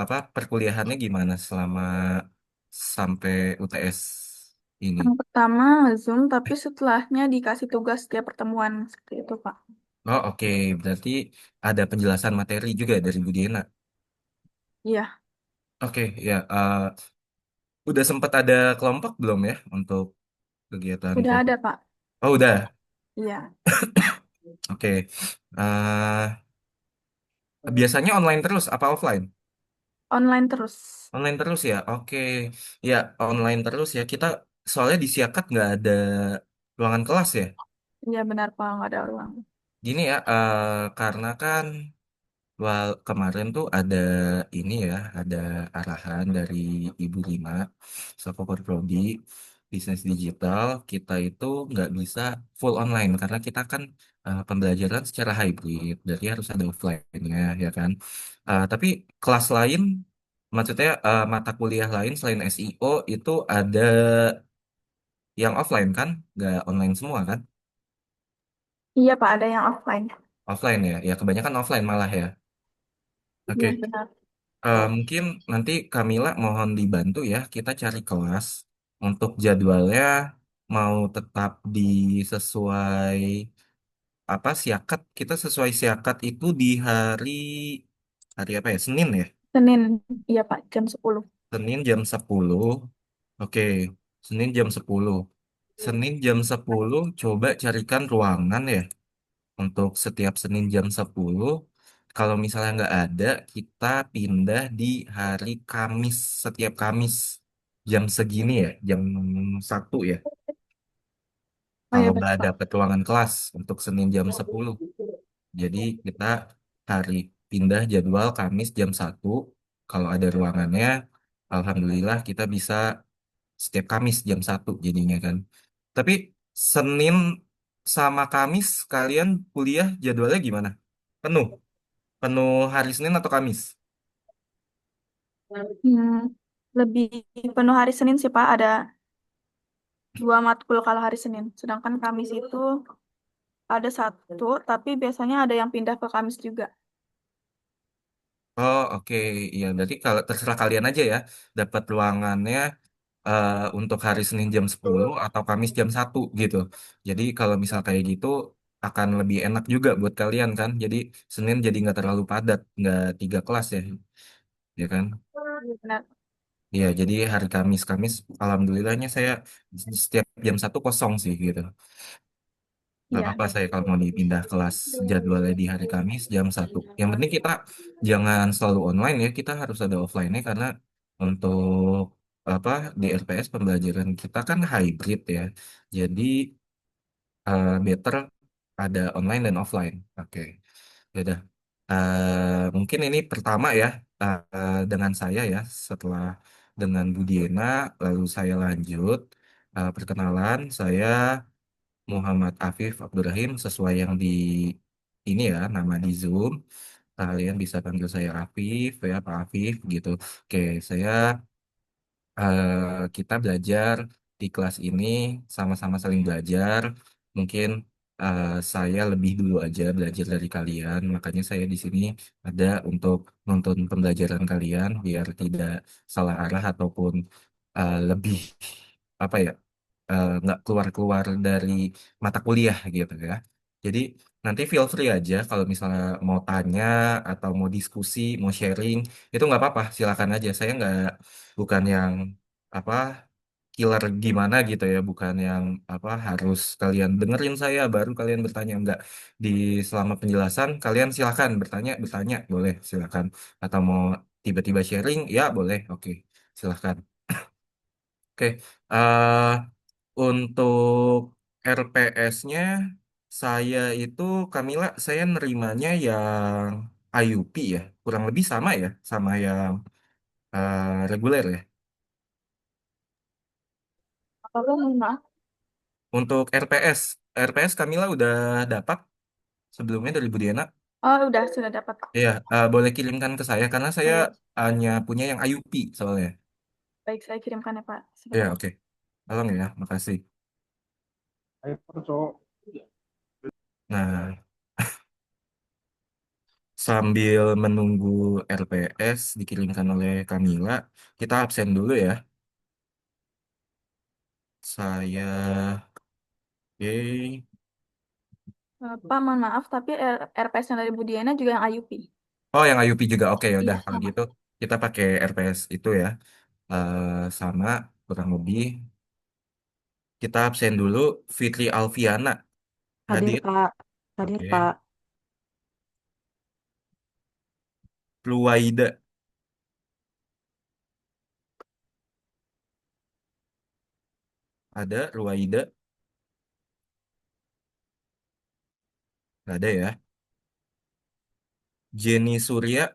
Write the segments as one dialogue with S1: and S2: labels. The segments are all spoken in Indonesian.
S1: apa perkuliahannya gimana selama sampai UTS ini?
S2: Yang pertama Zoom, tapi setelahnya dikasih tugas tiap pertemuan seperti itu, Pak.
S1: Oh oke, berarti ada penjelasan materi juga dari Bu Diana.
S2: Iya,
S1: Oke, ya. Udah sempat ada kelompok belum ya untuk kegiatan
S2: udah
S1: kelompok?
S2: ada, Pak.
S1: Oh udah,
S2: Iya,
S1: oke. Biasanya online terus apa offline?
S2: online terus.
S1: Online terus ya, oke. Ya online terus ya. Kita soalnya di Siakat nggak ada ruangan kelas ya.
S2: Iya benar, Pak, nggak ada ruang.
S1: Gini ya, karena kan kemarin tuh ada ini ya, ada arahan dari Ibu Rima, selaku Prodi Bisnis Digital, kita itu nggak bisa full online karena kita kan pembelajaran secara hybrid, jadi harus ada offline-nya, ya kan. Tapi kelas lain, maksudnya mata kuliah lain selain SEO itu ada yang offline kan, nggak online semua kan?
S2: Iya, Pak, ada yang offline.
S1: Offline ya, ya kebanyakan offline malah ya. Oke.
S2: Iya benar.
S1: Mungkin nanti Kamila mohon dibantu ya, kita cari kelas untuk jadwalnya mau tetap di sesuai apa siakat, kita sesuai siakat itu di hari apa ya? Senin ya?
S2: Senin, iya Pak, jam 10.
S1: Senin jam 10. Oke, Senin jam 10. Senin jam 10 coba carikan ruangan ya untuk setiap Senin jam 10. Kalau misalnya nggak ada, kita pindah di hari Kamis, setiap Kamis jam segini ya, jam 1 ya.
S2: Oh iya
S1: Kalau nggak
S2: benar
S1: ada
S2: Pak.
S1: ketuangan kelas untuk Senin jam 10. Jadi kita hari pindah jadwal Kamis jam 1. Kalau ada ruangannya, Alhamdulillah kita bisa setiap Kamis jam 1 jadinya kan. Tapi Senin sama Kamis kalian kuliah jadwalnya gimana? Penuh? Penuh hari Senin atau Kamis?
S2: Hmm, lebih penuh hari Senin sih Pak, ada 2 matkul kalau hari Senin. Sedangkan Kamis itu ada satu, tapi biasanya ada yang pindah ke Kamis juga.
S1: Oh oke, iya berarti kalau terserah kalian aja ya dapat ruangannya untuk hari Senin jam 10 atau Kamis jam 1 gitu. Jadi kalau misal kayak gitu akan lebih enak juga buat kalian kan. Jadi Senin jadi nggak terlalu padat, nggak 3 kelas ya, ya kan?
S2: Iya benar.
S1: Iya, jadi hari Kamis, alhamdulillahnya saya setiap jam 1 kosong sih gitu. Nggak
S2: Iya.
S1: apa-apa saya kalau mau dipindah kelas jadwalnya di hari Kamis jam 1. Yang penting kita jangan selalu online ya, kita harus ada offline-nya karena untuk apa di RPS pembelajaran kita kan hybrid ya. Jadi better ada online dan offline. Oke, ya udah. Mungkin ini pertama ya dengan saya ya setelah dengan Bu Diena lalu saya lanjut perkenalan saya Muhammad Afif Abdurrahim sesuai yang di ini ya nama di Zoom. Kalian bisa panggil saya Afif ya Pak Afif gitu. Oke, saya kita belajar di kelas ini sama-sama saling belajar. Mungkin saya lebih dulu aja belajar dari kalian, makanya saya di sini ada untuk nonton pembelajaran kalian biar tidak salah arah ataupun lebih apa ya nggak keluar-keluar dari mata kuliah gitu ya. Jadi nanti feel free aja kalau misalnya mau tanya atau mau diskusi, mau sharing itu nggak apa-apa, silakan aja. Saya nggak bukan yang apa killer gimana gitu ya, bukan yang apa harus kalian dengerin saya baru kalian bertanya enggak. Di selama penjelasan kalian silakan bertanya, bertanya boleh silakan atau mau tiba-tiba sharing ya boleh. Oke, silakan. Oke, untuk RPS-nya saya itu Kamila saya nerimanya yang IUP ya, kurang lebih sama ya sama yang reguler ya.
S2: Apa mohon maaf?
S1: Untuk RPS Kamila udah dapat sebelumnya dari Budiana.
S2: Oh udah sudah dapat Pak.
S1: Iya, boleh kirimkan ke saya karena saya
S2: Baik,
S1: hanya punya yang IUP soalnya.
S2: baik saya kirimkan ya Pak.
S1: Iya,
S2: Sebentar.
S1: oke. Tolong ya, makasih. Nah, Sambil menunggu RPS dikirimkan oleh Kamila, kita absen dulu ya. Saya, oke.
S2: Pak, mohon maaf, tapi RPS yang dari Bu Diana juga yang IUP.
S1: Oh, yang IUP juga. Oke, ya udah
S2: Iya,
S1: kalau
S2: sama.
S1: gitu kita pakai RPS itu ya. Sama kurang lebih. Kita absen dulu. Fitri Alfiana
S3: Hadir,
S1: hadir.
S3: Pak. Hadir,
S1: Oke.
S3: Pak.
S1: Luwaida ada. Luwaida nggak ada ya. Jenny Surya.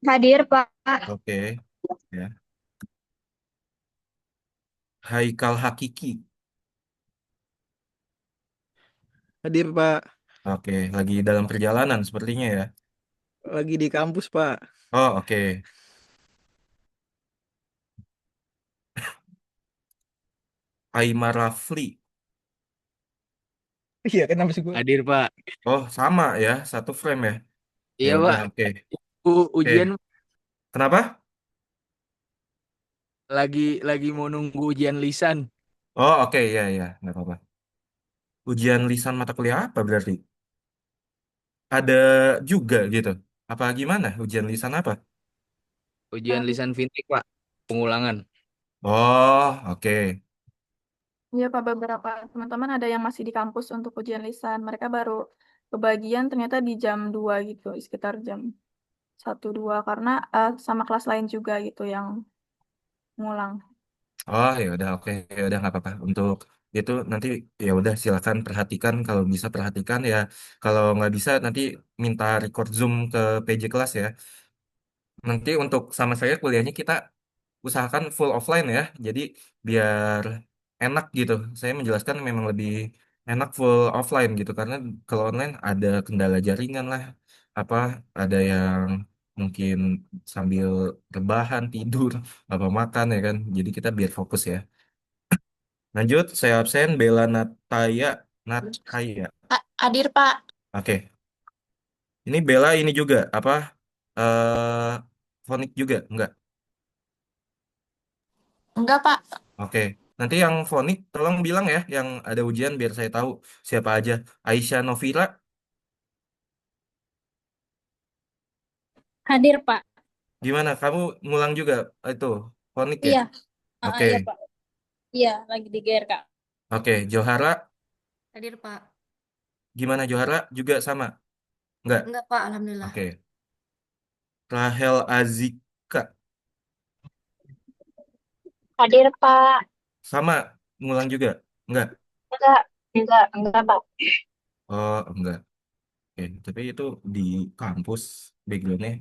S4: Hadir, Pak.
S1: Oke. Ya. Haikal Hakiki.
S5: Hadir Pak,
S1: Oke, lagi dalam perjalanan sepertinya ya.
S5: lagi di kampus Pak.
S1: Oh, oke. Aymar Rafli.
S5: Iya kan nama gue. Hadir Pak.
S1: Oh, sama ya, satu frame ya. Ya
S5: Iya
S1: udah,
S5: Pak,
S1: oke.
S5: ujian
S1: Oke. Kenapa?
S5: lagi mau nunggu ujian lisan.
S1: Oh, oke, ya ya, nggak apa-apa. Ujian lisan mata kuliah apa berarti? Ada juga gitu. Apa gimana? Ujian lisan apa?
S5: Ujian lisan fintech Pak, pengulangan.
S1: Oh, oke.
S2: Iya, Pak, beberapa teman-teman ada yang masih di kampus untuk ujian lisan. Mereka baru kebagian ternyata di jam 2 gitu, sekitar jam 1 2 karena sama kelas lain juga gitu yang ngulang.
S1: Oh, ya udah, oke. Ya udah nggak apa-apa. Untuk itu nanti ya udah silakan perhatikan kalau bisa perhatikan ya. Kalau nggak bisa nanti minta record Zoom ke PJ kelas ya. Nanti untuk sama saya kuliahnya kita usahakan full offline ya. Jadi biar enak gitu. Saya menjelaskan memang lebih enak full offline gitu karena kalau online ada kendala jaringan lah, apa ada yang mungkin sambil rebahan tidur apa makan ya kan. Jadi kita biar fokus ya. Lanjut, saya absen Bella Nataya Natkaya.
S4: Hadir, Pak.
S1: Oke. Ini Bella ini juga apa eh fonik juga enggak?
S4: Enggak, Pak.
S1: Oke, nanti yang fonik tolong bilang ya, yang ada ujian biar saya tahu siapa aja. Aisyah Novira,
S4: Hadir, Pak.
S1: gimana? Kamu ngulang juga itu fonik ya?
S4: Iya,
S1: Oke,
S4: iya, Pak. Iya, lagi di GR, Kak.
S1: oke. Johara,
S6: Hadir, Pak.
S1: gimana Johara? Juga sama? Enggak?
S6: Enggak, Pak. Alhamdulillah.
S1: Oke. Rahel Azika,
S4: Hadir, Pak.
S1: sama ngulang juga? Enggak?
S4: Enggak, enggak, Pak.
S1: Oh, enggak. Oke, tapi itu di kampus backgroundnya.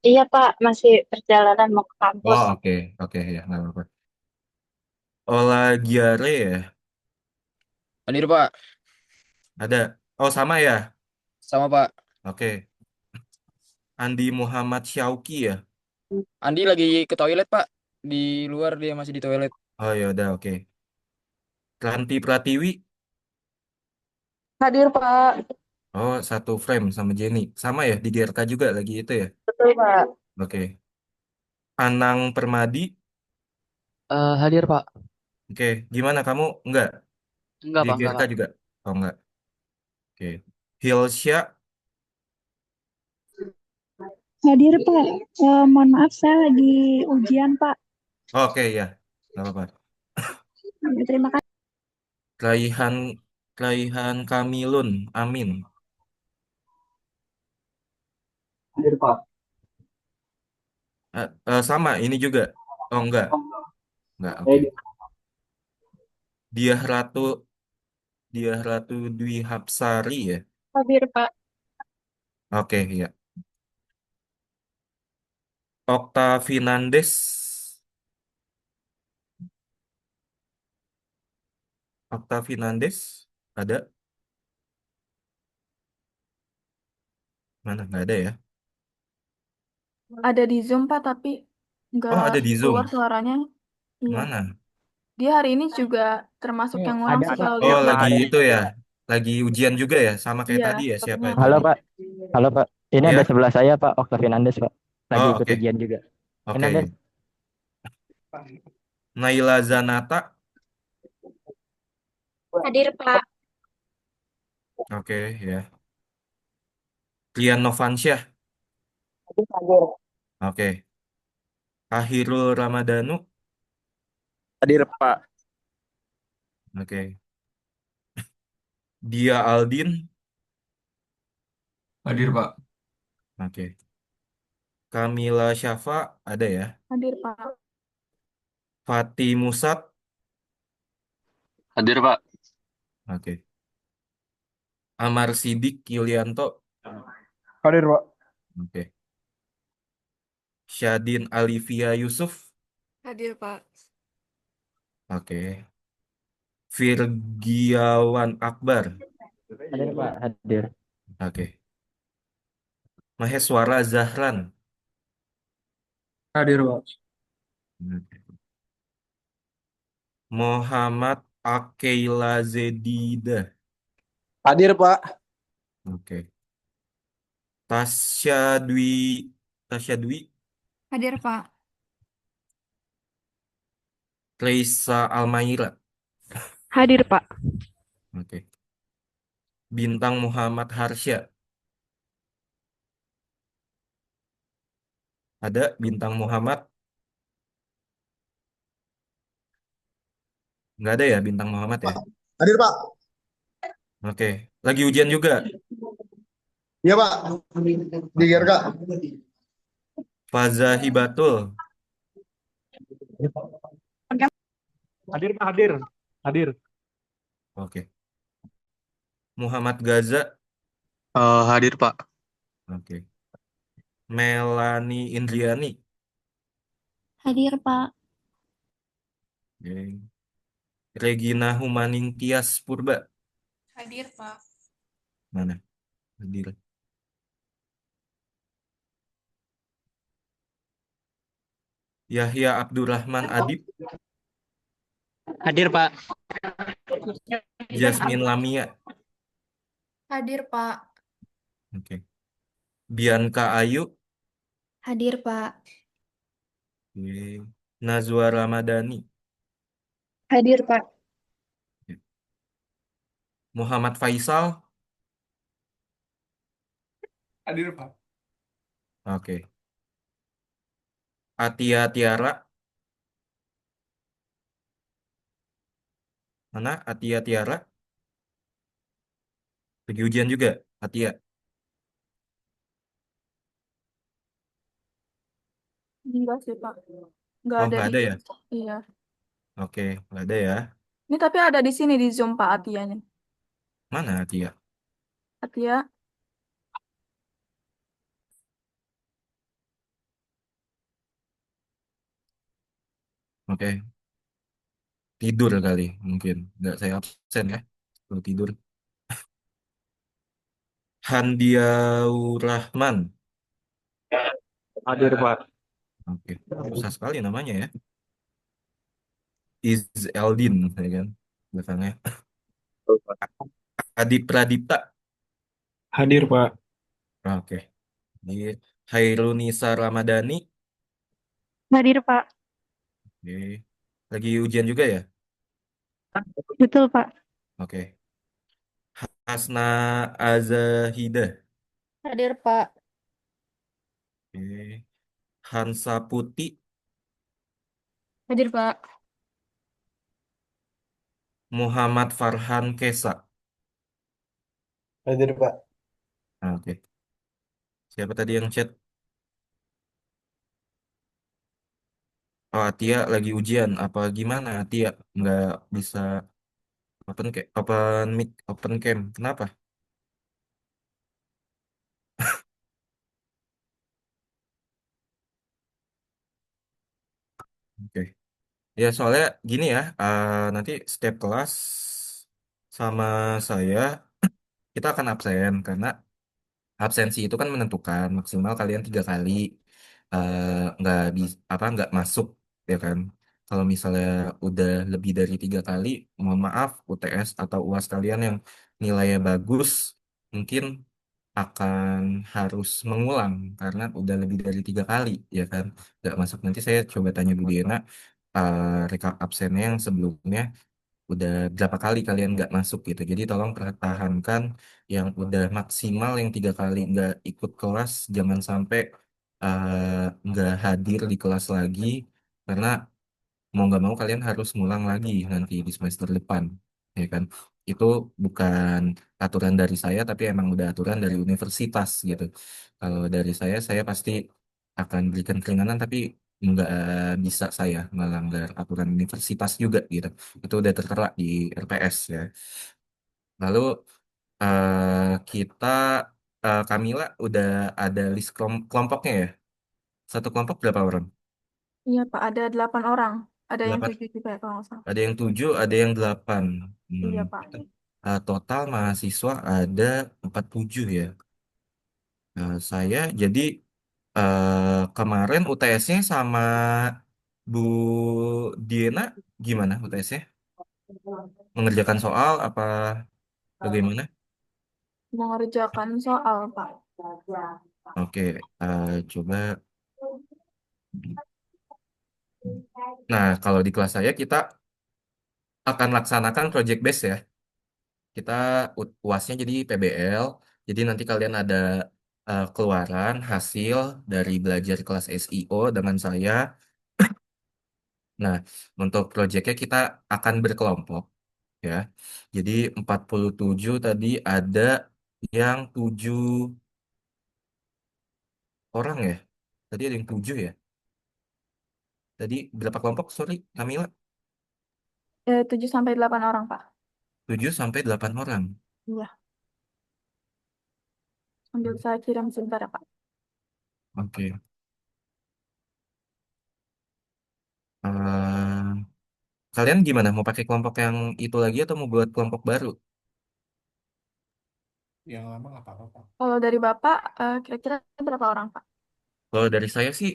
S4: Iya, Pak. Masih perjalanan mau ke kampus.
S1: Oh, oke, oke ya, nggak apa-apa. Ola Giare ya,
S5: Hadir Pak,
S1: ada. Oh, sama ya.
S5: sama Pak.
S1: Oke. Andi Muhammad Syauki ya.
S5: Andi lagi ke toilet Pak. Di luar dia masih di toilet.
S1: Oh ya udah oke. Ranti Pratiwi.
S3: Hadir, Pak.
S1: Oh satu frame sama Jenny. Sama ya di GRK juga lagi itu ya.
S3: Betul, Pak.
S1: Oke. Anang Permadi.
S7: Hadir Pak.
S1: Oke. Gimana kamu? Enggak.
S7: Enggak
S1: Di
S7: Pak, enggak
S1: GRK
S7: Pak.
S1: juga. Oh enggak. Oke. Hilsya.
S8: Hadir Pak. Mohon maaf saya lagi ujian Pak.
S1: Oke ya. Nggak apa-apa.
S8: Ya, terima kasih.
S1: Raihan Raihan Kamilun. Amin.
S7: Hadir Pak.
S1: Sama ini juga. Oh enggak. Enggak. Oke.
S7: Saya
S1: Diah Ratu Diah Ratu Dwi Hapsari ya.
S4: Hadir, Pak.
S1: Oke ya. Okta Finandes. Okta Finandes ada mana nggak ada ya.
S2: Ada di Zoom, Pak, tapi nggak
S1: Oh ada di
S2: keluar
S1: Zoom
S2: suaranya. Iya.
S1: mana.
S2: Dia hari ini juga termasuk yang ngulang
S3: Ada,
S2: sih
S3: Pak.
S2: kalau
S1: Oh
S2: lihat
S1: lagi
S2: datanya.
S1: itu ya. lagi ujian juga ya, sama kayak
S2: Iya,
S1: tadi ya, siapa
S2: sepertinya
S3: Halo
S1: tadi?
S2: gitu.
S3: Pak, halo Pak. Ini ada
S1: Ya,
S3: sebelah saya Pak, Octavian Andes Pak. Lagi
S1: oh
S3: ikut
S1: oke,
S3: ujian juga. Andes.
S1: oke. Naila Zanata,
S4: Hadir, Pak.
S1: oke ya. Rian Novansyah,
S3: Hadir.
S1: oke. Ahirul Ramadhanu,
S5: Hadir, Pak.
S1: oke. Dia Aldin,
S7: Hadir, Pak.
S1: oke. Kamila Syafa, ada ya.
S2: Hadir, Pak.
S1: Fatih Musab,
S7: Hadir, Pak.
S1: oke. Amar Sidik Yulianto,
S5: Hadir, Pak.
S1: oke. Syadin Alivia Yusuf,
S6: Hadir, Pak.
S1: oke. Virgiawan Akbar,
S3: Hadir Pak, hadir.
S1: oke. Maheswara Zahran,
S7: Hadir, Pak.
S1: oke. Muhammad Akeila Zedida,
S5: Hadir, Pak.
S1: oke. Tasya Dwi, Tasya Dwi,
S6: Hadir, Pak.
S1: Reisa Almaira,
S3: Hadir Pak.
S1: oke. Bintang Muhammad Harsya, ada Bintang Muhammad, nggak ada ya Bintang Muhammad ya,
S7: Hadir, Pak.
S1: oke. Lagi ujian juga,
S7: Iya, Pak. Di
S1: oke.
S7: GRK.
S1: Faza Hibatul,
S7: Hadir, Pak. Hadir. Hadir.
S1: oke. Muhammad Gaza,
S7: Hadir, Pak.
S1: oke. Melani Indriani,
S8: Hadir, Pak.
S1: oke. Regina Humaningtias Purba,
S6: Hadir, Pak.
S1: mana? Hadir. Yahya Abdurrahman Adib,
S7: Hadir, Pak.
S1: Jasmine Lamia,
S6: Hadir, Pak.
S1: oke. Bianca Ayu,
S6: Hadir, Pak.
S1: oke. Nazwa Ramadhani,
S4: Hadir, Pak.
S1: oke. Muhammad Faisal,
S7: Hadir, Pak.
S1: oke. Atia Tiara, mana? Atia Tiara, lagi ujian juga, Atia.
S2: Enggak sih, Pak. Enggak
S1: Oh,
S2: ada
S1: nggak
S2: di.
S1: ada ya?
S2: Iya.
S1: Oke, nggak ada ya.
S2: Ini tapi ada di sini di Zoom, Pak, Atianya.
S1: Mana Atia?
S2: Atia,
S1: Oke, tidur kali mungkin. Nggak saya absen ya. Kalau tidur. Handiaur Rahman,
S7: Hadir, Pak.
S1: oke. Susah sekali namanya ya. Is Eldin, ya kan? Belakangnya. Adi Pradipta,
S7: Hadir, Pak.
S1: oke. Ini Hairunisa Ramadhani,
S8: Hadir, Pak.
S1: oke. Lagi ujian juga ya?
S8: Betul, Pak.
S1: Oke. Hasna Azahidah,
S6: Hadir, Pak.
S1: oke. Hansa Putih,
S6: Hadir, Pak.
S1: Muhammad Farhan Kesa,
S7: Hadir, Pak.
S1: oke. Siapa tadi yang chat? Oh, Atia lagi ujian. Apa gimana Atia? Nggak bisa open mic, open cam. Kenapa? Oke. Ya soalnya gini ya, nanti setiap kelas sama saya kita akan absen karena absensi itu kan menentukan maksimal kalian 3 kali eh, nggak nggak masuk ya kan. Kalau misalnya udah lebih dari 3 kali, mohon maaf UTS atau UAS kalian yang nilainya bagus, mungkin akan harus mengulang karena udah lebih dari 3 kali, ya kan, nggak masuk. Nanti saya coba tanya Bu Diana, rekap absennya yang sebelumnya udah berapa kali kalian nggak masuk gitu. Jadi tolong pertahankan yang udah maksimal yang 3 kali nggak ikut kelas, jangan sampai nggak hadir di kelas lagi, karena mau nggak mau kalian harus ngulang lagi nanti di semester depan, ya kan. Itu bukan aturan dari saya, tapi emang udah aturan dari universitas gitu. Kalau dari saya pasti akan berikan keringanan, tapi nggak bisa saya melanggar aturan universitas juga gitu. Itu udah tertera di RPS ya. Lalu kita Kamila udah ada list kelompoknya ya. Satu kelompok berapa orang?
S2: Iya Pak, ada 8 orang. Ada yang
S1: 8.
S2: 7 juga kalau nggak salah.
S1: Ada yang 7, ada yang 8.
S2: Iya Pak.
S1: Total mahasiswa ada 47 ya. Saya jadi kemarin UTS-nya sama Bu Diana gimana UTS-nya? Mengerjakan soal apa bagaimana?
S2: Mengerjakan soal Pak.
S1: Oke, coba. Nah, kalau di kelas saya kita akan laksanakan project base ya. Kita UASnya jadi PBL. Jadi nanti kalian ada keluaran hasil dari belajar kelas SEO dengan saya. Nah, untuk proyeknya kita akan berkelompok ya. Jadi 47 tadi ada yang 7 orang ya. Tadi ada yang 7 ya. Tadi berapa kelompok? Sorry, Kamila.
S2: 7 sampai 8 orang Pak.
S1: 7 sampai 8 orang.
S2: Iya, sambil saya kirim sebentar ya Pak.
S1: Oke. Eh, Kalian gimana? Mau pakai kelompok yang itu lagi atau mau buat kelompok baru?
S7: Yang lama nggak apa-apa, Pak.
S2: Kalau dari Bapak, kira-kira berapa orang Pak?
S1: Kalau dari saya sih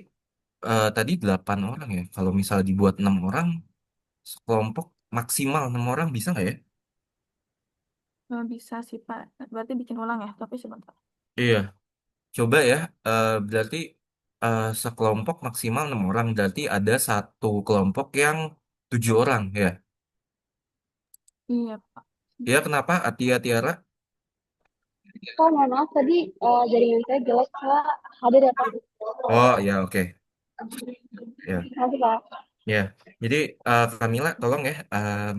S1: tadi 8 orang ya. Kalau misal dibuat 6 orang, kelompok maksimal 6 orang bisa nggak ya?
S2: Bisa sih Pak. Berarti bikin ulang ya, tapi sebentar.
S1: Iya, coba ya. Berarti sekelompok maksimal 6 orang. Berarti ada satu kelompok yang 7 orang ya.
S2: Iya Pak.
S1: Ya kenapa? Atia Tiara?
S4: Oh, mohon maaf tadi jaringan saya jelek, saya hadir ya Pak.
S1: Oh ya oke. Ya,
S4: Terima kasih Pak.
S1: ya. Jadi Kamila tolong ya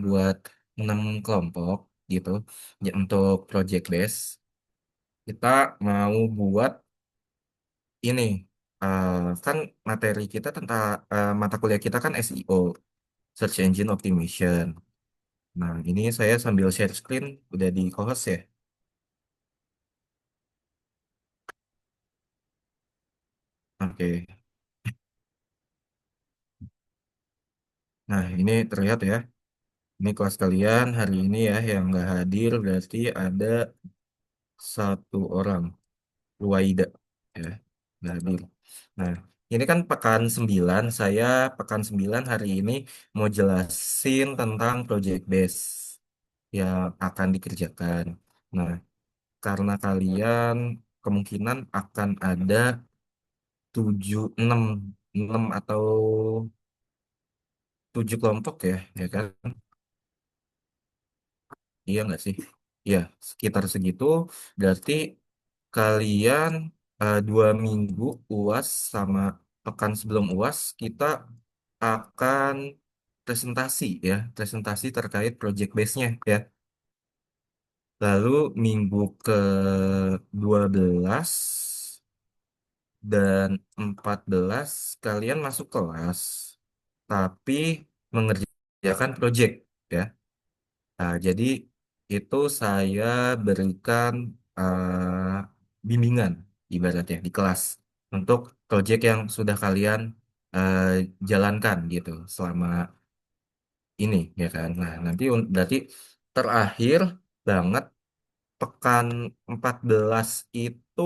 S1: buat 6 kelompok gitu. Ya, untuk project base kita mau buat ini. eh, Kan materi kita tentang mata kuliah kita kan SEO, Search Engine Optimization. Nah, ini saya sambil share screen udah di co-host ya. Oke. Nah, ini terlihat ya. Ini kelas kalian hari ini ya yang nggak hadir berarti ada 1 orang, Ruwaida ya, nggak hadir. Nah, ini kan pekan 9, saya pekan 9 hari ini mau jelasin tentang project base yang akan dikerjakan. Nah, karena kalian kemungkinan akan ada 7, 6, 6 atau 7 kelompok ya kan? Iya nggak sih? Iya, sekitar segitu. Berarti kalian 2 minggu UAS sama pekan sebelum UAS kita akan presentasi ya, presentasi terkait project base-nya ya. Lalu minggu ke 12 dan 14 kalian masuk kelas, tapi mengerjakan project ya. Nah, jadi itu saya berikan bimbingan ibaratnya di kelas untuk project yang sudah kalian eh, jalankan gitu selama ini ya kan. Nah, nanti berarti terakhir banget pekan 14 itu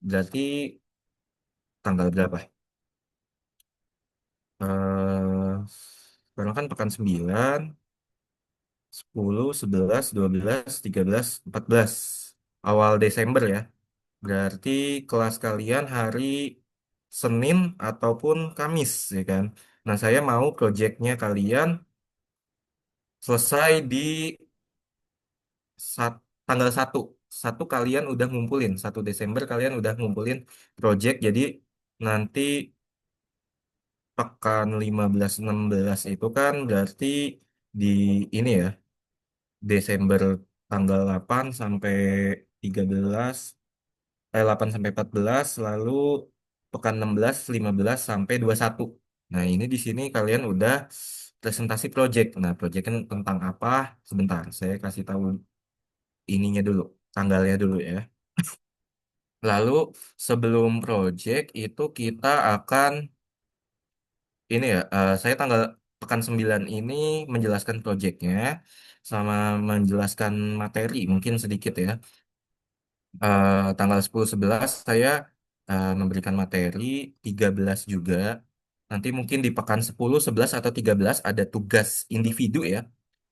S1: berarti tanggal berapa? Eh Sekarang kan pekan 9. 10, 11, 12, 13, 14. Awal Desember ya. Berarti kelas kalian hari Senin ataupun Kamis, ya kan? Nah, saya mau proyeknya kalian selesai di sat- tanggal 1. Satu kalian udah ngumpulin. 1 Desember kalian udah ngumpulin project. Jadi nanti pekan 15 16 itu kan berarti di ini ya, Desember tanggal 8 sampai 13, 8 sampai 14, lalu pekan 16 15 sampai 21. Nah, ini di sini kalian udah presentasi project. Nah, projectnya tentang apa? Sebentar, saya kasih tahu ininya dulu, tanggalnya dulu ya. Lalu sebelum project itu kita akan ini ya, saya tanggal pekan 9 ini menjelaskan projectnya sama menjelaskan materi mungkin sedikit ya. Tanggal 10 11 saya memberikan materi, 13 juga. Nanti mungkin di pekan 10 11 atau 13 ada tugas individu ya.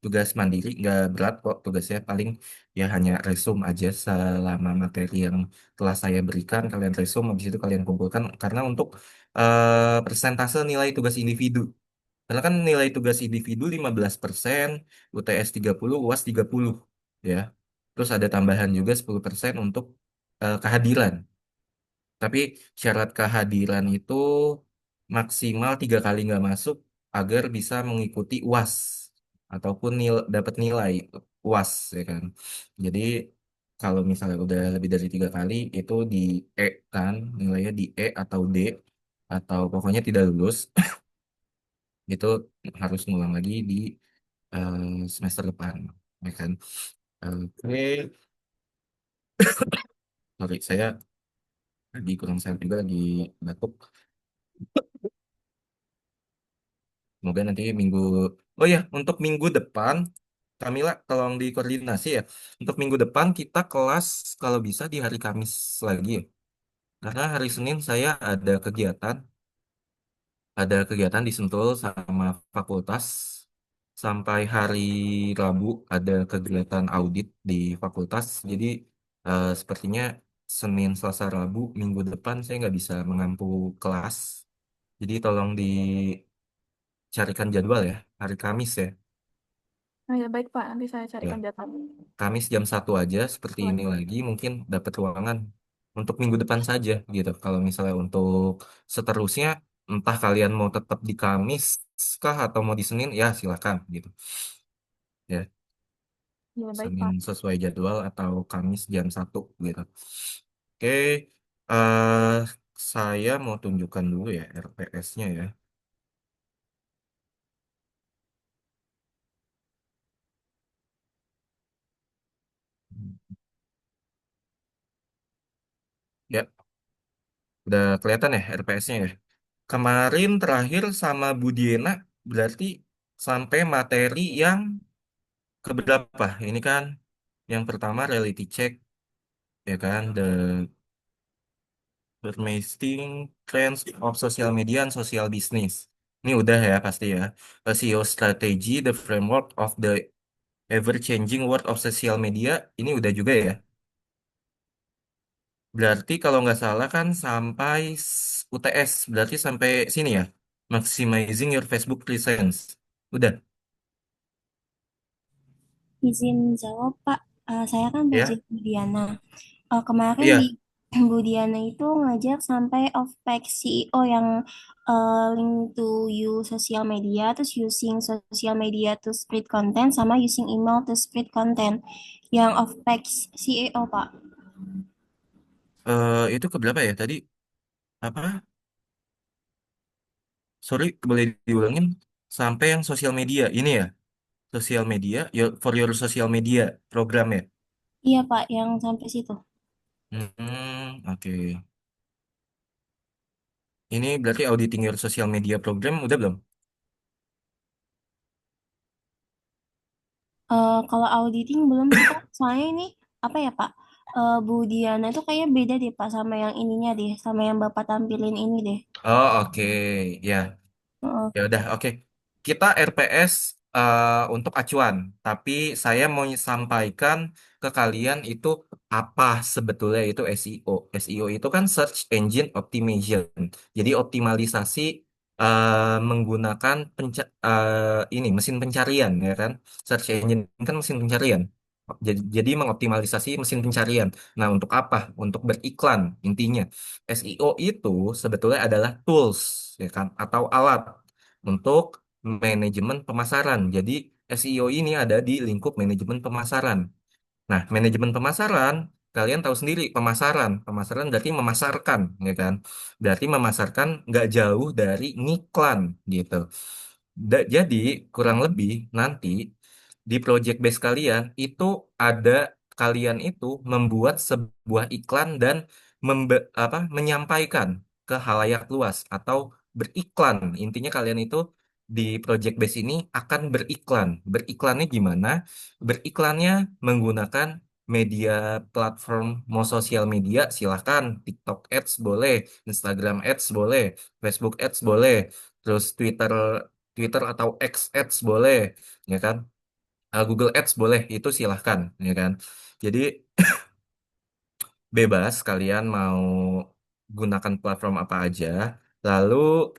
S1: Tugas mandiri, nggak berat kok tugasnya, paling ya hanya resume aja selama materi yang telah saya berikan. Kalian resume, habis itu kalian kumpulkan. Karena untuk persentase nilai tugas individu. Karena kan nilai tugas individu 15%, UTS 30, UAS 30 ya. Terus ada tambahan juga 10% untuk kehadiran. Tapi syarat kehadiran itu maksimal 3 kali nggak masuk agar bisa mengikuti UAS ataupun dapat nilai UAS, ya kan. Jadi kalau misalnya udah lebih dari 3 kali itu di E, kan, nilainya di E atau D, atau pokoknya tidak lulus. Itu harus ngulang lagi di eh, semester depan, ya kan. Oke, sorry, saya lagi kurang sehat juga, lagi batuk. Semoga nanti minggu, oh ya, untuk minggu depan, Kamila tolong dikoordinasi ya. Untuk minggu depan kita kelas kalau bisa di hari Kamis lagi ya. Karena hari Senin saya ada kegiatan di Sentul sama fakultas. Sampai hari Rabu ada kegiatan audit di fakultas. Jadi sepertinya Senin, Selasa, Rabu minggu depan saya nggak bisa mengampu kelas. Jadi tolong dicarikan jadwal ya, hari Kamis ya.
S2: Oh ya, baik Pak, nanti saya
S1: Ya,
S2: carikan jadwal.
S1: Kamis jam 1 aja seperti ini lagi, mungkin dapat ruangan untuk minggu depan saja gitu. Kalau misalnya untuk seterusnya, entah kalian mau tetap di Kamis kah atau mau di Senin, ya silakan gitu. Ya,
S2: Ya, baik
S1: Senin
S2: Pak.
S1: sesuai jadwal atau Kamis jam 1 gitu. Oke, eh saya mau tunjukkan dulu ya RPS-nya ya. Ya, udah kelihatan ya RPS-nya ya. Kemarin terakhir sama Bu Diena berarti sampai materi yang keberapa? Ini kan yang pertama reality check, ya kan, the Promising Trends of Social Media and Social Business. Ini udah ya pasti ya. A SEO Strategy, the Framework of the Ever-Changing World of Social Media. Ini udah juga ya. Berarti kalau nggak salah kan sampai UTS. Berarti sampai sini ya. Maximizing your Facebook presence. Udah
S4: Izin jawab, Pak. Saya kan
S1: ya.
S4: belajar Bu Diana. Kemarin di
S1: Iya.
S4: Bu Diana itu ngajar sampai of-page CEO yang link to you social media, terus using social media to spread content, sama using email to spread content. Yang of-page CEO, Pak.
S1: Itu keberapa ya tadi? Apa? Sorry, boleh diulangin? Sampai yang sosial media. Ini ya. Sosial media, for your social media program ya.
S4: Iya, Pak, yang sampai situ.
S1: Oke. Ini berarti auditing your social media program udah belum?
S4: Kalau auditing belum sih, Pak. Soalnya ini, apa ya, Pak? Bu Diana itu kayaknya beda deh, Pak, sama yang ininya deh, sama yang Bapak tampilin ini deh.
S1: Oh, oke. Ya,
S4: Heeh.
S1: ya udah, oke. Kita RPS untuk acuan, tapi saya mau sampaikan ke kalian itu apa sebetulnya itu SEO. SEO itu kan Search Engine Optimization. Jadi optimalisasi menggunakan ini mesin pencarian ya kan. Search Engine kan mesin pencarian. Jadi mengoptimalisasi mesin pencarian. Nah, untuk apa? Untuk beriklan intinya. SEO itu sebetulnya adalah tools ya kan atau alat untuk manajemen pemasaran. Jadi SEO ini ada di lingkup manajemen pemasaran. Nah, manajemen pemasaran, kalian tahu sendiri pemasaran. Pemasaran berarti memasarkan, ya kan? Berarti memasarkan nggak jauh dari ngiklan gitu. Jadi kurang lebih nanti di project base kalian itu ada kalian itu membuat sebuah iklan dan menyampaikan ke halayak luas atau beriklan. Intinya kalian itu di project base ini akan beriklan. Beriklannya gimana? Beriklannya menggunakan media platform mau sosial media silahkan TikTok Ads boleh, Instagram Ads boleh, Facebook Ads boleh, terus Twitter Twitter atau X Ads boleh, ya kan? Google Ads boleh, itu silahkan, ya kan? Jadi bebas kalian mau gunakan platform apa aja. Lalu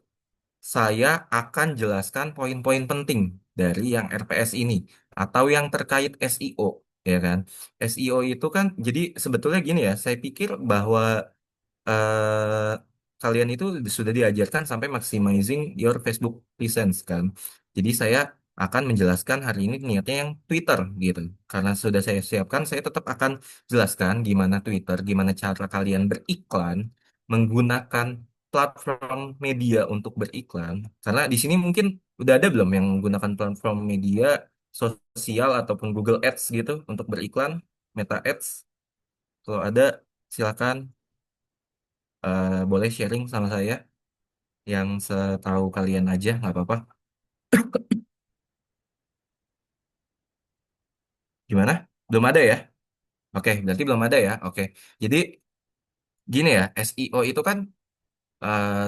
S1: saya akan jelaskan poin-poin penting dari yang RPS ini atau yang terkait SEO, ya kan? SEO itu kan jadi sebetulnya gini ya, saya pikir bahwa eh, kalian itu sudah diajarkan sampai maximizing your Facebook presence kan. Jadi saya akan menjelaskan hari ini niatnya yang Twitter gitu. Karena sudah saya siapkan, saya tetap akan jelaskan gimana Twitter, gimana cara kalian beriklan menggunakan platform media untuk beriklan. Karena di sini mungkin udah ada belum yang menggunakan platform media sosial ataupun Google Ads gitu untuk beriklan, Meta Ads. Kalau ada, silakan boleh sharing sama saya yang setahu kalian aja nggak apa-apa. Gimana? Belum ada ya? Oke, berarti belum ada ya. Oke, jadi gini ya, SEO itu kan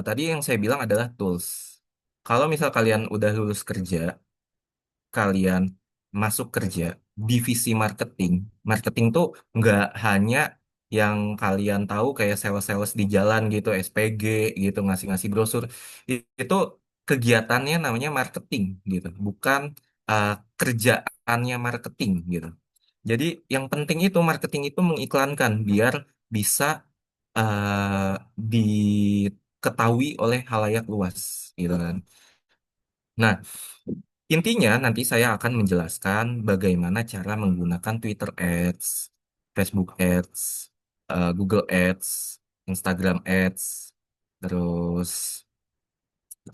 S1: tadi yang saya bilang adalah tools. Kalau misal kalian udah lulus kerja, kalian masuk kerja divisi marketing. Marketing tuh nggak hanya yang kalian tahu kayak sales-sales di jalan gitu, SPG gitu, ngasih-ngasih brosur. Itu kegiatannya namanya marketing gitu, bukan uh, kerjaannya marketing gitu. Jadi yang penting itu marketing itu mengiklankan biar bisa uh, diketahui oleh halayak luas gitu kan. Nah, intinya nanti saya akan menjelaskan bagaimana cara menggunakan Twitter Ads, Facebook Ads, Google Ads, Instagram Ads, terus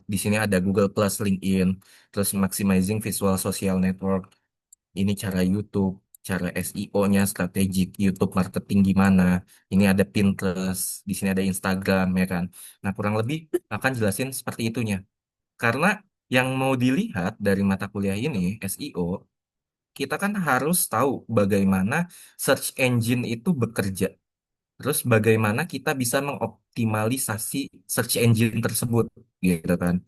S1: di sini ada Google Plus, LinkedIn, terus maximizing visual social network. Ini cara YouTube, cara SEO-nya, strategik YouTube marketing gimana. Ini ada Pinterest, di sini ada Instagram ya kan. Nah, kurang lebih akan jelasin seperti itunya. Karena yang mau dilihat dari mata kuliah ini, SEO, kita kan harus tahu bagaimana search engine itu bekerja. Terus bagaimana kita bisa mengoptimalisasi search engine tersebut, gitu kan.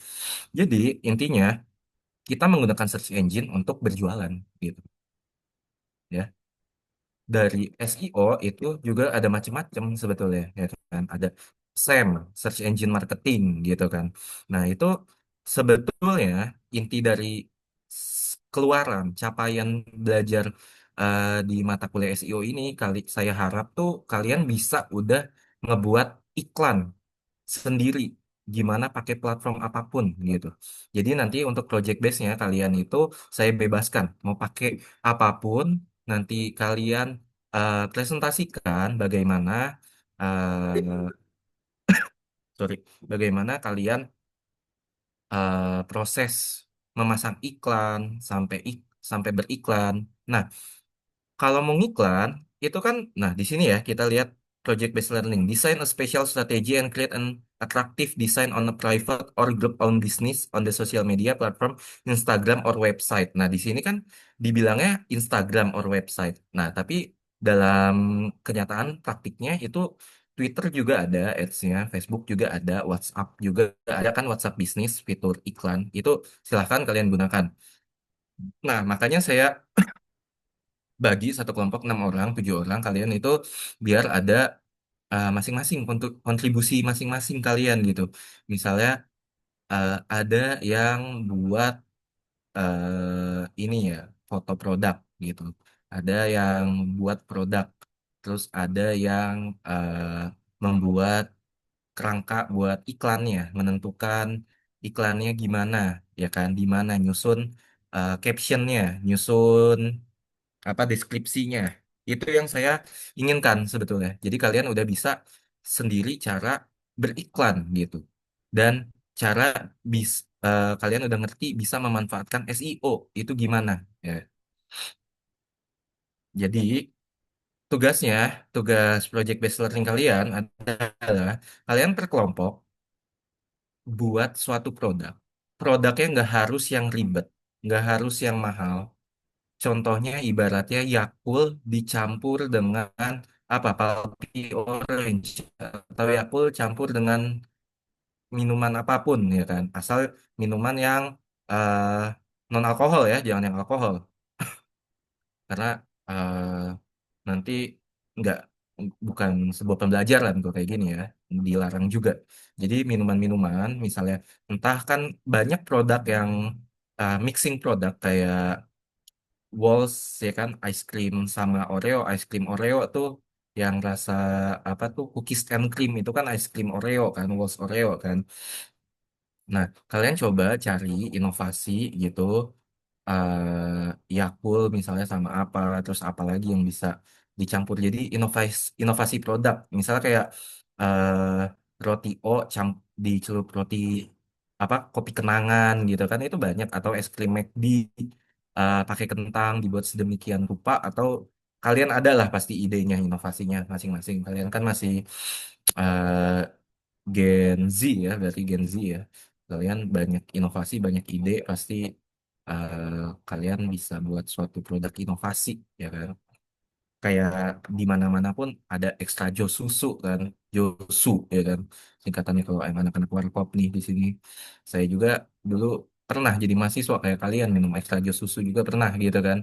S1: Jadi intinya kita menggunakan search engine untuk berjualan, gitu. Ya. Dari SEO itu juga ada macam-macam sebetulnya ya kan ada SEM Search Engine Marketing gitu kan. Nah itu sebetulnya inti dari keluaran capaian belajar di mata kuliah SEO ini kali saya harap tuh kalian bisa udah ngebuat iklan sendiri gimana pakai platform apapun gitu. Jadi nanti untuk project base-nya kalian itu saya bebaskan mau pakai apapun nanti kalian presentasikan bagaimana sorry bagaimana kalian proses memasang iklan sampai beriklan. Nah, kalau mau ngiklan, itu kan, nah di sini ya kita lihat project based learning, design a special strategy and create an attractive design on a private or group owned business on the social media platform Instagram or website. Nah di sini kan dibilangnya Instagram or website. Nah tapi dalam kenyataan praktiknya itu Twitter juga ada ads-nya, Facebook juga ada, WhatsApp juga ada kan WhatsApp bisnis fitur iklan itu silahkan kalian gunakan. Nah, makanya saya bagi satu kelompok 6 orang, 7 orang kalian itu biar ada masing-masing kontribusi masing-masing kalian gitu. Misalnya ada yang buat ini ya foto produk gitu. Ada yang buat produk, terus ada yang membuat kerangka buat iklannya, menentukan iklannya gimana, ya kan, di mana nyusun captionnya, nyusun apa deskripsinya. Itu yang saya inginkan sebetulnya. Jadi kalian udah bisa sendiri cara beriklan gitu. Dan cara kalian udah ngerti bisa memanfaatkan SEO itu gimana ya. Jadi tugasnya, tugas project based learning kalian adalah kalian per kelompok buat suatu produk. Produknya nggak harus yang ribet, nggak harus yang mahal. Contohnya ibaratnya Yakult dicampur dengan apa? Pulpy orange atau Yakult campur dengan minuman apapun ya kan. Asal minuman yang non alkohol ya, jangan yang alkohol. Karena nanti nggak bukan sebuah pembelajaran kok kayak gini ya, dilarang juga. Jadi minuman-minuman misalnya entah kan banyak produk yang mixing produk kayak Walls ya kan ice cream sama Oreo, ice cream Oreo tuh yang rasa apa tuh cookies and cream itu kan ice cream Oreo kan, Walls Oreo kan. Nah, kalian coba cari inovasi gitu, Yakult misalnya sama apa, terus apa lagi yang bisa dicampur jadi inovasi inovasi produk. Misalnya kayak roti dicelup roti apa kopi kenangan gitu kan itu banyak atau es krim McD pakai kentang dibuat sedemikian rupa atau kalian ada lah pasti idenya inovasinya masing-masing. Kalian kan masih eh, Gen Z ya, berarti Gen Z ya. Kalian banyak inovasi, banyak ide, pasti kalian bisa buat suatu produk inovasi, ya kan? Kayak di mana-mana pun ada ekstra jos susu kan, Josu ya kan. Singkatannya kalau yang anak-anak warkop nih di sini. Saya juga dulu pernah jadi mahasiswa kayak kalian minum ekstra jos susu juga pernah gitu kan.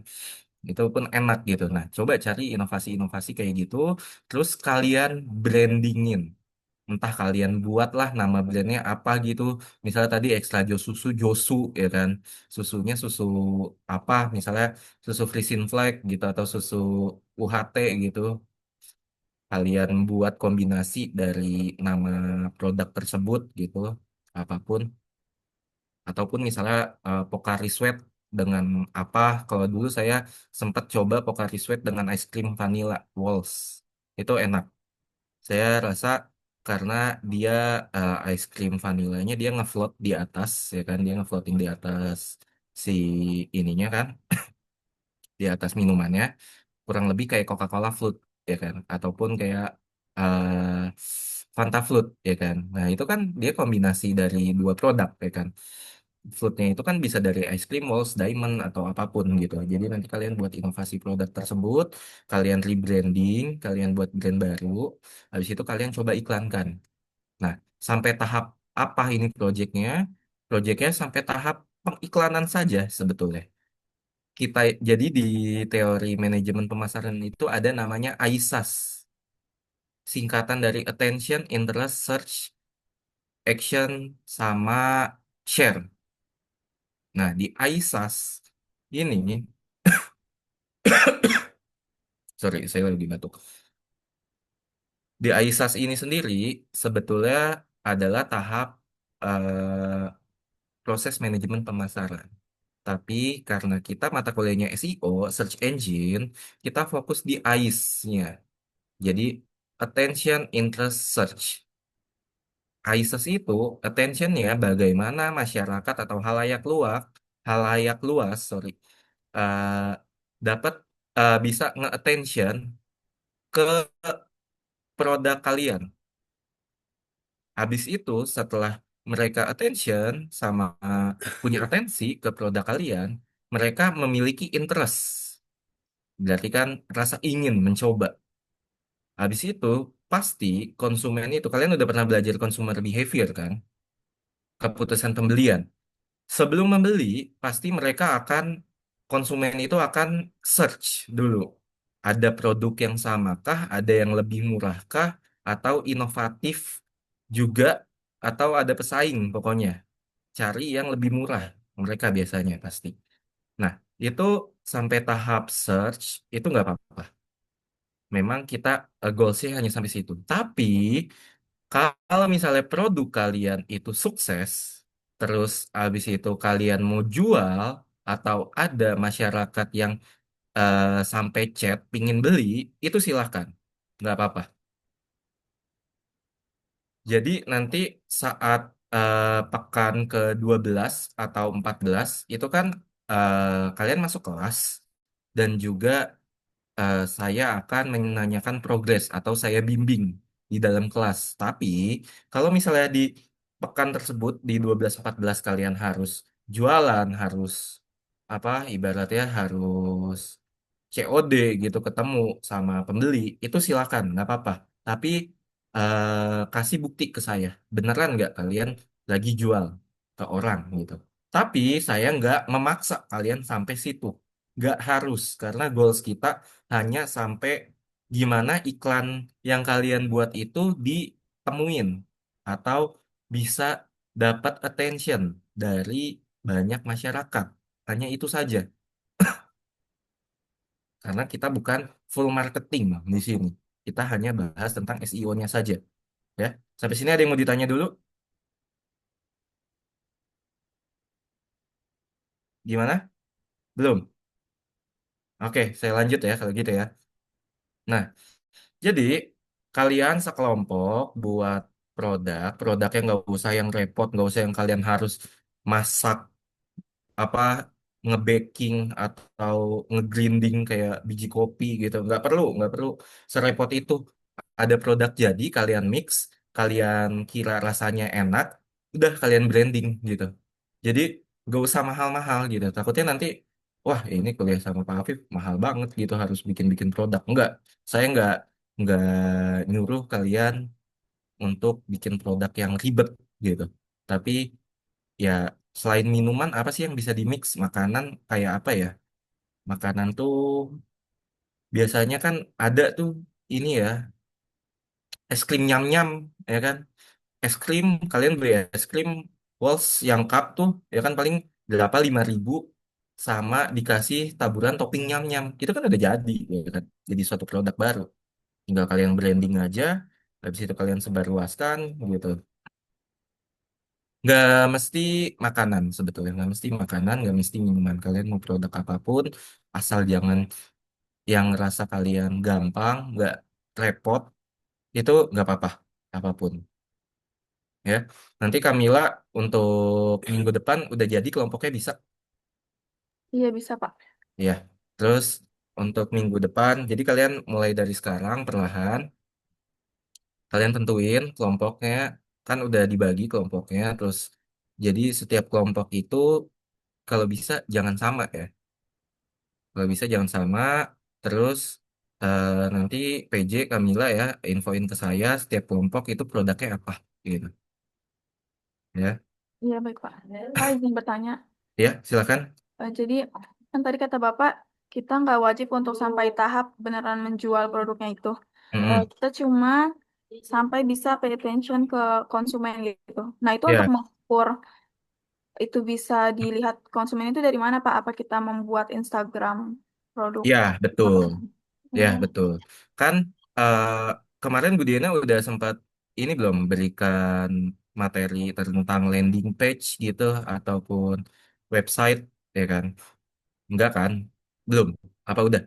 S1: Itu pun enak gitu. Nah, coba cari inovasi-inovasi kayak gitu, terus kalian brandingin entah kalian buatlah nama brandnya apa gitu misalnya tadi extra jos susu Josu ya kan susunya susu apa misalnya susu Frisian Flag gitu atau susu UHT gitu kalian buat kombinasi dari nama produk tersebut gitu apapun ataupun misalnya Pocari Sweat dengan apa kalau dulu saya sempat coba Pocari Sweat dengan ice cream vanilla Walls itu enak saya rasa karena dia ice cream vanilanya dia ngefloat di atas ya kan dia ngefloating di atas si ininya kan di atas minumannya kurang lebih kayak Coca-Cola Float ya kan ataupun kayak Fanta Float ya kan. Nah, itu kan dia kombinasi dari dua produk ya kan. Floatnya itu kan bisa dari ice cream walls, diamond atau apapun gitu. Jadi nanti kalian buat inovasi produk tersebut, kalian rebranding, kalian buat brand baru, habis itu kalian coba iklankan. Nah, sampai tahap apa ini proyeknya? Proyeknya sampai tahap pengiklanan saja sebetulnya. Kita jadi di teori manajemen pemasaran itu ada namanya AISAS, singkatan dari Attention, Interest, Search, Action, sama Share. Nah, di AISAS ini, sorry, saya lagi batuk. Di AISAS ini sendiri sebetulnya adalah tahap eh, proses manajemen pemasaran. Tapi karena kita mata kuliahnya SEO, Search Engine, kita fokus di AIS-nya. Jadi, Attention, Interest, Search. AISES itu, attention-nya bagaimana masyarakat atau halayak luas, sorry, eh, dapat bisa nge-attention ke produk kalian. Habis itu, setelah mereka attention sama punya atensi ke produk kalian, mereka memiliki interest. Berarti kan rasa ingin mencoba. Habis itu, pasti konsumen itu, kalian udah pernah belajar consumer behavior kan? Keputusan pembelian. Sebelum membeli, pasti mereka akan konsumen itu akan search dulu. Ada produk yang samakah, ada yang lebih murahkah, atau inovatif juga, atau ada pesaing pokoknya. Cari yang lebih murah. Mereka biasanya pasti. Nah, itu sampai tahap search, itu nggak apa-apa. Memang kita goalsnya hanya sampai situ. Tapi, kalau misalnya produk kalian itu sukses, terus habis itu kalian mau jual, atau ada masyarakat yang sampai chat pingin beli, itu silahkan. Nggak apa-apa. Jadi nanti saat pekan ke-12 atau 14 itu kan kalian masuk kelas dan juga saya akan menanyakan progres atau saya bimbing di dalam kelas. Tapi kalau misalnya di pekan tersebut di 12-14 kalian harus jualan, harus apa ibaratnya harus COD gitu ketemu sama pembeli, itu silakan, nggak apa-apa. Tapi kasih bukti ke saya, beneran nggak kalian lagi jual ke orang gitu. Tapi saya nggak memaksa kalian sampai situ. Nggak harus, karena goals kita hanya sampai gimana iklan yang kalian buat itu ditemuin atau bisa dapat attention dari banyak masyarakat. Hanya itu saja, karena kita bukan full marketing di sini. Kita hanya bahas tentang SEO-nya saja. Ya, sampai sini ada yang mau ditanya dulu? Gimana? Belum? Oke, saya lanjut ya kalau gitu ya. Nah, jadi kalian sekelompok buat produknya nggak usah yang repot, nggak usah yang kalian harus masak apa nge-baking atau nge-grinding kayak biji kopi gitu. Nggak perlu serepot itu. Ada produk jadi, kalian mix, kalian kira rasanya enak, udah kalian branding gitu. Jadi gak usah mahal-mahal gitu. Takutnya nanti, wah ini kuliah sama Pak Afif mahal banget gitu harus bikin-bikin produk. Enggak, saya nggak nyuruh kalian untuk bikin produk yang ribet gitu. Tapi ya selain minuman apa sih yang bisa dimix? Makanan kayak apa ya? Makanan tuh biasanya kan ada tuh ini ya, es krim nyam-nyam, ya kan? Es krim, kalian beli es krim Walls yang cup tuh, ya kan paling 5.000 sama dikasih taburan topping nyam-nyam. Itu kan udah jadi, ya kan? Jadi suatu produk baru. Tinggal kalian branding aja, habis itu kalian sebarluaskan, gitu. Nggak mesti makanan sebetulnya, nggak mesti makanan, nggak mesti minuman. Kalian mau produk apapun, asal jangan yang rasa kalian gampang, nggak repot, itu nggak apa-apa, apapun. Ya, nanti Kamila untuk minggu depan udah jadi kelompoknya bisa,
S2: Iya bisa, Pak.
S1: ya. Terus untuk minggu depan, jadi kalian mulai dari sekarang perlahan, kalian tentuin kelompoknya, kan udah dibagi kelompoknya, terus jadi setiap kelompok itu kalau bisa jangan sama ya, kalau bisa jangan sama, terus nanti PJ Kamila ya infoin ke saya setiap kelompok itu produknya apa, gitu, ya.
S2: Iya, baik, Pak. Pak, izin bertanya.
S1: Ya, silakan.
S2: Jadi, kan tadi kata Bapak, kita nggak wajib untuk sampai tahap beneran menjual produknya itu.
S1: Mm-mm.
S2: Kita cuma sampai bisa pay attention ke konsumen gitu. Nah, itu untuk
S1: Ya,
S2: mengukur itu bisa dilihat konsumen itu dari mana, Pak? Apa kita membuat Instagram produk?
S1: ya, betul. Ya,
S2: Hmm.
S1: betul. Kan eh, kemarin Bu Diana udah sempat ini belum berikan materi tentang landing page gitu ataupun website, ya kan? Enggak kan? Belum. Apa udah?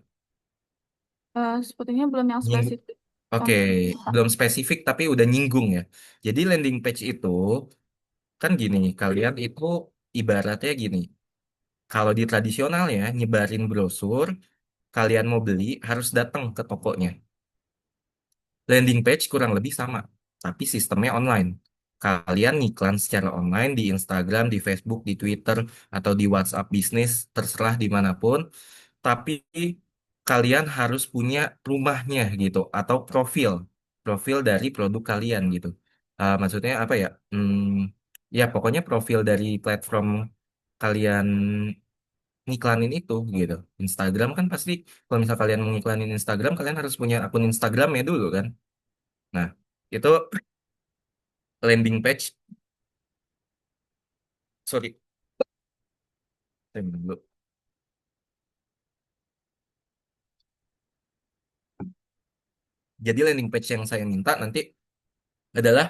S2: Sepertinya belum yang
S1: Nying
S2: spesifik
S1: Oke,
S2: untuk kita.
S1: belum spesifik tapi udah nyinggung ya. Jadi landing page itu kan gini, kalian itu ibaratnya gini. Kalau di tradisional ya, nyebarin brosur, kalian mau beli harus datang ke tokonya. Landing page kurang lebih sama, tapi sistemnya online. Kalian ngiklan secara online di Instagram, di Facebook, di Twitter, atau di WhatsApp bisnis, terserah dimanapun. Tapi kalian harus punya rumahnya gitu, atau profil dari produk kalian gitu. Maksudnya apa ya? Ya pokoknya profil dari platform kalian ngiklanin itu gitu. Instagram kan pasti kalau misal kalian mau ngiklanin Instagram, kalian harus punya akun Instagramnya dulu kan. Nah, itu landing page, sorry, saya minum dulu. Jadi landing page yang saya minta nanti adalah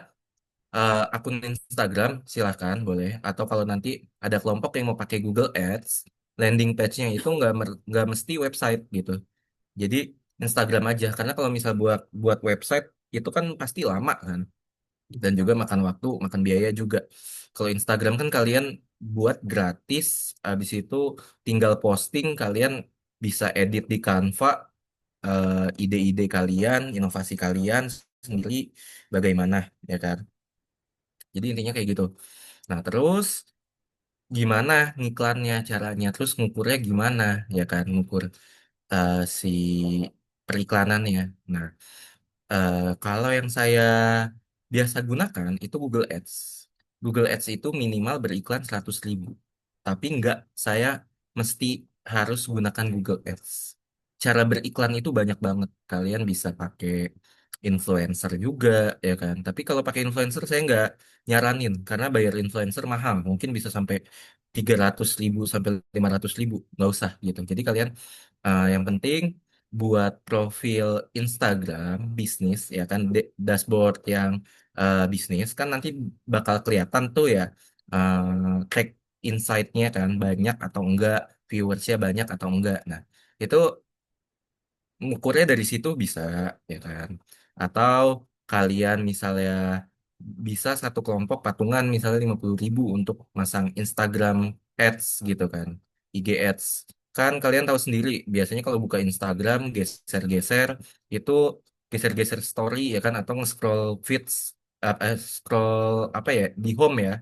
S1: akun Instagram, silahkan boleh. Atau kalau nanti ada kelompok yang mau pakai Google Ads, landing page-nya itu nggak mesti website gitu. Jadi Instagram aja, karena kalau misal buat buat website itu kan pasti lama kan, dan juga makan waktu, makan biaya juga. Kalau Instagram kan kalian buat gratis, habis itu tinggal posting, kalian bisa edit di Canva ide-ide kalian, inovasi kalian sendiri bagaimana, ya kan? Jadi intinya kayak gitu. Nah, terus gimana ngiklannya caranya? Terus ngukurnya gimana, ya kan? Ngukur si periklanannya. Nah, kalau yang saya biasa gunakan itu Google Ads. Google Ads itu minimal beriklan 100.000. Tapi nggak, saya mesti harus gunakan Google Ads. Cara beriklan itu banyak banget. Kalian bisa pakai influencer juga, ya kan. Tapi kalau pakai influencer saya nggak nyaranin, karena bayar influencer mahal. Mungkin bisa sampai 300.000 sampai 500.000. Nggak usah gitu. Jadi kalian yang penting buat profil Instagram bisnis, ya kan, dashboard yang bisnis kan nanti bakal kelihatan tuh ya, track insight-nya kan banyak atau enggak, viewersnya banyak atau enggak. Nah, itu ngukurnya dari situ bisa, ya kan. Atau kalian misalnya bisa satu kelompok patungan misalnya 50.000 untuk masang Instagram Ads gitu kan, IG Ads. Kan kalian tahu sendiri, biasanya kalau buka Instagram geser-geser itu, geser-geser story ya kan, atau nge-scroll feeds, scroll apa ya, di home ya,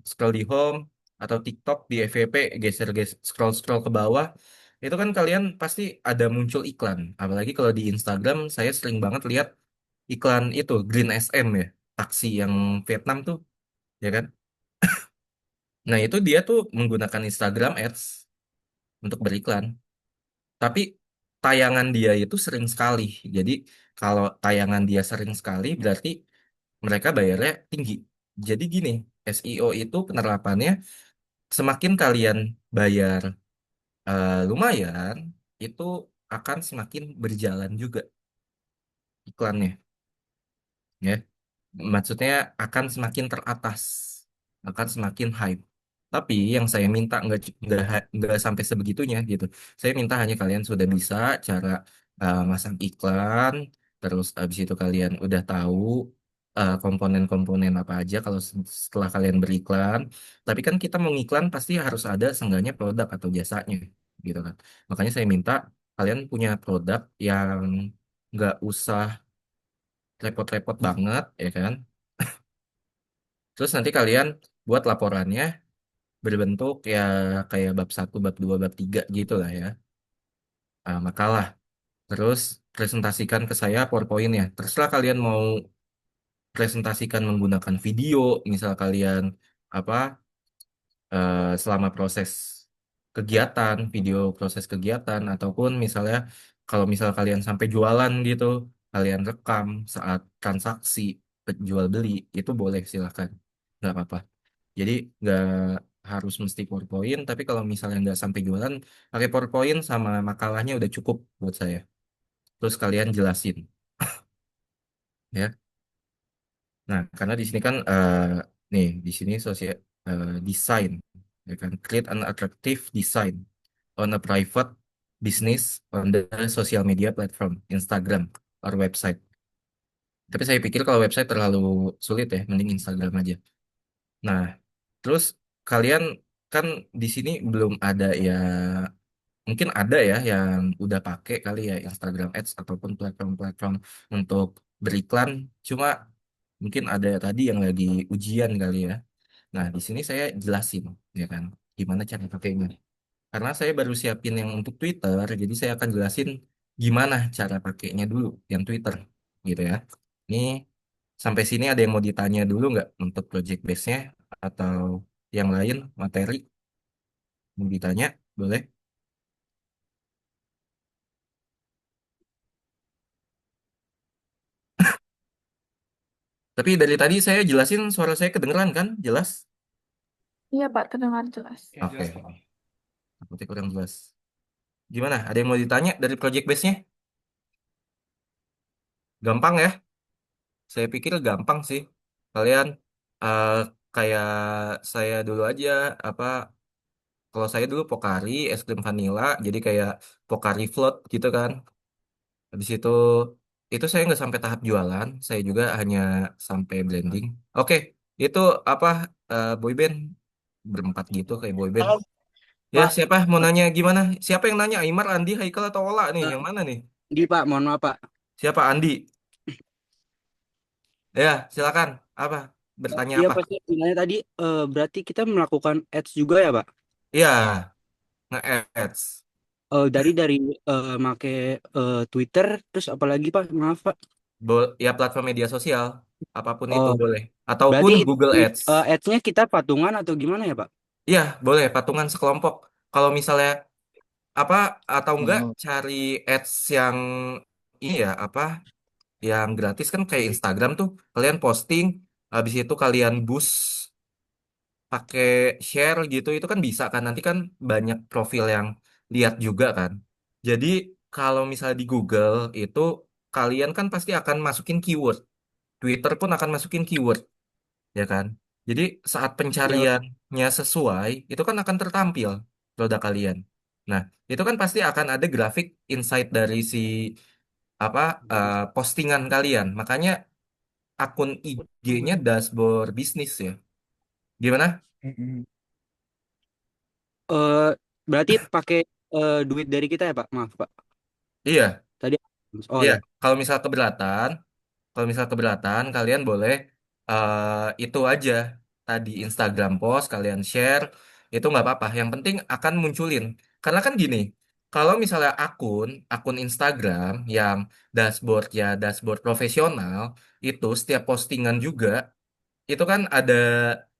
S1: scroll di home atau TikTok di FYP, geser-geser scroll-scroll ke bawah, itu kan kalian pasti ada muncul iklan. Apalagi kalau di Instagram saya sering banget lihat iklan itu Green SM ya, taksi yang Vietnam tuh, ya kan. Nah, itu dia tuh menggunakan Instagram Ads untuk beriklan. Tapi tayangan dia itu sering sekali. Jadi kalau tayangan dia sering sekali berarti mereka bayarnya tinggi. Jadi gini, SEO itu penerapannya, semakin kalian bayar lumayan, itu akan semakin berjalan juga iklannya, ya. Maksudnya akan semakin teratas, akan semakin hype. Tapi yang saya minta nggak sampai sebegitunya gitu. Saya minta hanya kalian sudah bisa cara masang iklan, terus abis itu kalian udah tahu komponen-komponen apa aja kalau setelah kalian beriklan. Tapi kan kita mau ngiklan pasti harus ada seenggaknya produk atau jasanya, gitu kan. Makanya saya minta kalian punya produk yang nggak usah repot-repot banget, ya kan. Terus nanti kalian buat laporannya berbentuk ya kayak bab satu, bab 2, bab 3 gitu lah ya. Makalah. Terus presentasikan ke saya PowerPoint ya. Terserah kalian mau presentasikan menggunakan video, misal kalian apa selama proses kegiatan, video proses kegiatan, ataupun misalnya kalau misal kalian sampai jualan gitu, kalian rekam saat transaksi jual beli, itu boleh, silahkan, nggak apa-apa. Jadi nggak harus mesti PowerPoint, tapi kalau misalnya nggak sampai jualan, pakai PowerPoint sama makalahnya udah cukup buat saya. Terus kalian jelasin, ya. Nah, karena di sini kan nih di sini sosial design, ya kan, create an attractive design on a private business on the social media platform Instagram or website. Tapi saya pikir kalau website terlalu sulit ya, mending Instagram aja. Nah, terus kalian kan di sini belum ada ya, mungkin ada ya yang udah pakai kali ya Instagram Ads ataupun platform-platform untuk beriklan. Cuma mungkin ada tadi yang lagi ujian kali ya. Nah, di sini saya jelasin, ya kan, gimana cara pakainya. Karena saya baru siapin yang untuk Twitter, jadi saya akan jelasin gimana cara pakainya dulu yang Twitter, gitu ya. Ini sampai sini ada yang mau ditanya dulu nggak untuk project base-nya atau yang lain materi mau ditanya? Boleh? Tapi dari tadi saya jelasin suara saya kedengeran kan? Jelas?
S2: Iya, Pak, terdengar jelas.
S1: Oke. Takutnya kurang jelas. Gimana? Ada yang mau ditanya dari project base-nya? Gampang ya? Saya pikir gampang sih. Kalian eh, kayak saya dulu aja, apa, kalau saya dulu Pocari, es krim vanilla, jadi kayak Pocari float gitu kan. Habis itu saya nggak sampai tahap jualan, saya juga hanya sampai blending. Oke, itu apa, boyband berempat gitu kayak boyband.
S5: Halo,
S1: Ya,
S5: Pak.
S1: siapa mau nanya gimana? Siapa yang nanya? Aimar, Andi, Haikal atau Ola nih?
S5: Eh,
S1: Yang mana nih?
S5: di Pak, mohon maaf Pak.
S1: Siapa Andi? Ya, silakan. Apa? Bertanya
S5: Iya
S1: apa?
S5: Pak, saya nanya tadi berarti kita melakukan ads juga ya Pak?
S1: Iya, nge-ads.
S5: Dari make Twitter, terus apalagi Pak? Maaf Pak.
S1: Ya platform media sosial, apapun itu
S5: Oh,
S1: boleh. Ataupun
S5: berarti
S1: Google Ads.
S5: ads-nya kita patungan atau gimana ya Pak?
S1: Iya, boleh patungan sekelompok. Kalau misalnya apa atau enggak
S5: Oh.
S1: cari ads yang ini ya apa yang gratis kan kayak Instagram tuh kalian posting habis itu kalian boost pakai share gitu itu kan bisa kan nanti kan banyak profil yang lihat juga kan. Jadi kalau misalnya di Google itu kalian kan pasti akan masukin keyword. Twitter pun akan masukin keyword, ya kan? Jadi saat
S5: Iya.
S1: pencariannya sesuai, itu kan akan tertampil produk kalian. Nah, itu kan pasti akan ada grafik insight dari si apa postingan kalian. Makanya akun IG-nya dashboard bisnis ya. Gimana?
S5: Mm-mm. Eh, berarti pakai duit dari kita ya Pak? Maaf Pak.
S1: Iya,
S5: Tadi. Oh
S1: iya.
S5: ya.
S1: Kalau misal keberatan, kalian boleh itu aja tadi Instagram post kalian share itu nggak apa-apa. Yang penting akan munculin. Karena kan gini, kalau misalnya akun Instagram yang dashboard ya dashboard profesional itu setiap postingan juga itu kan ada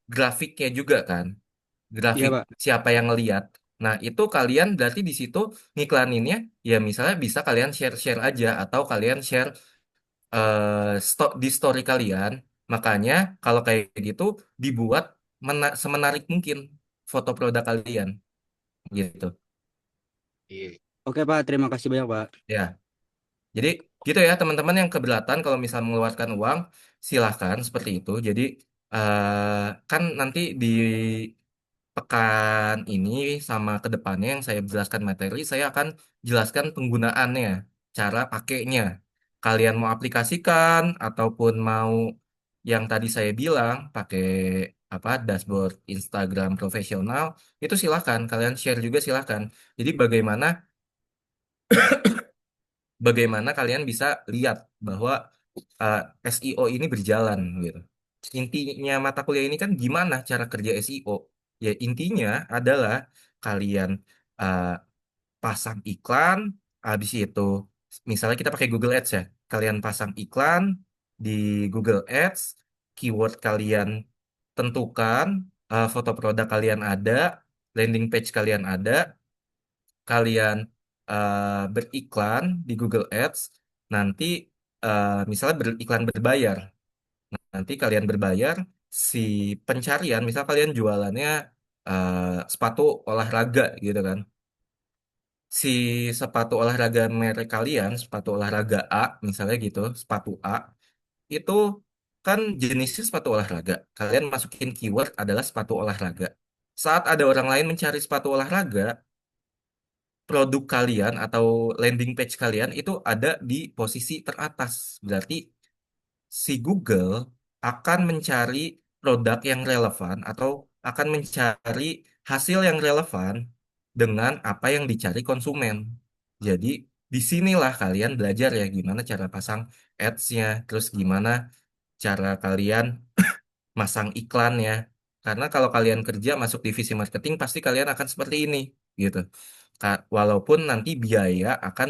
S1: grafiknya juga kan,
S5: Iya
S1: grafik
S5: Pak.
S1: siapa yang ngeliat. Nah itu kalian berarti di situ ngiklaninnya ya misalnya bisa kalian share-share aja atau kalian share di story kalian. Makanya kalau kayak gitu dibuat semenarik mungkin foto produk kalian gitu.
S5: Oke Pak, terima kasih banyak Pak.
S1: Ya, jadi gitu ya teman-teman yang keberatan kalau misal mengeluarkan uang silahkan seperti itu. Jadi kan nanti di pekan ini sama ke depannya yang saya jelaskan materi, saya akan jelaskan penggunaannya, cara pakainya. Kalian mau aplikasikan ataupun mau yang tadi saya bilang pakai apa dashboard Instagram profesional, itu silahkan. Kalian share juga silahkan. Jadi bagaimana kalian bisa lihat bahwa uh, SEO ini berjalan gitu. Intinya mata kuliah ini kan gimana cara kerja SEO. Ya intinya adalah kalian uh, pasang iklan, habis itu misalnya kita pakai Google Ads ya. Kalian pasang iklan di Google Ads, keyword kalian tentukan, foto produk kalian ada, landing page kalian ada, kalian beriklan di Google Ads, nanti misalnya beriklan berbayar, nanti kalian berbayar si pencarian, misal kalian jualannya sepatu olahraga gitu kan, si sepatu olahraga merek kalian, sepatu olahraga A, misalnya gitu, sepatu A, itu kan jenisnya sepatu olahraga, kalian masukin keyword adalah sepatu olahraga. Saat ada orang lain mencari sepatu olahraga, produk kalian atau landing page kalian itu ada di posisi teratas. Berarti si Google akan mencari produk yang relevan atau akan mencari hasil yang relevan dengan apa yang dicari konsumen. Jadi disinilah kalian belajar ya gimana cara pasang ads-nya, terus gimana cara kalian masang iklannya. Karena kalau kalian kerja masuk divisi marketing pasti kalian akan seperti ini gitu. Walaupun nanti biaya akan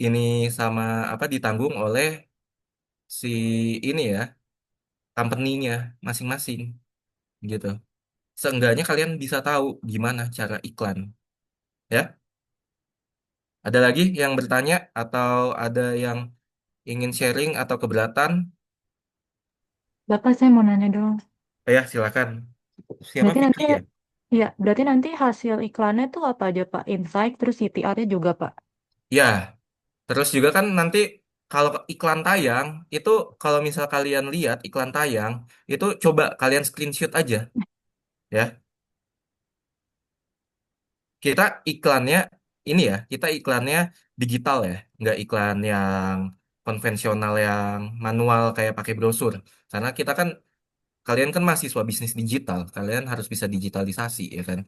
S1: ini sama apa ditanggung oleh si ini ya company-nya masing-masing gitu. seenggaknya kalian bisa tahu gimana cara iklan. Ya, ada lagi yang bertanya atau ada yang ingin sharing atau keberatan?
S9: Bapak, saya mau nanya dong.
S1: Ya, silakan. Siapa
S9: Berarti nanti,
S1: Fikri ya?
S9: ya, berarti nanti hasil iklannya tuh apa aja, Pak? Insight, terus CTR-nya juga, Pak.
S1: Ya, terus juga kan nanti kalau iklan tayang itu kalau misal kalian lihat iklan tayang itu coba kalian screenshot aja ya. Kita iklannya ini ya, kita iklannya digital ya, nggak iklan yang konvensional yang manual kayak pakai brosur. Karena kita kan kalian kan mahasiswa bisnis digital, kalian harus bisa digitalisasi ya kan.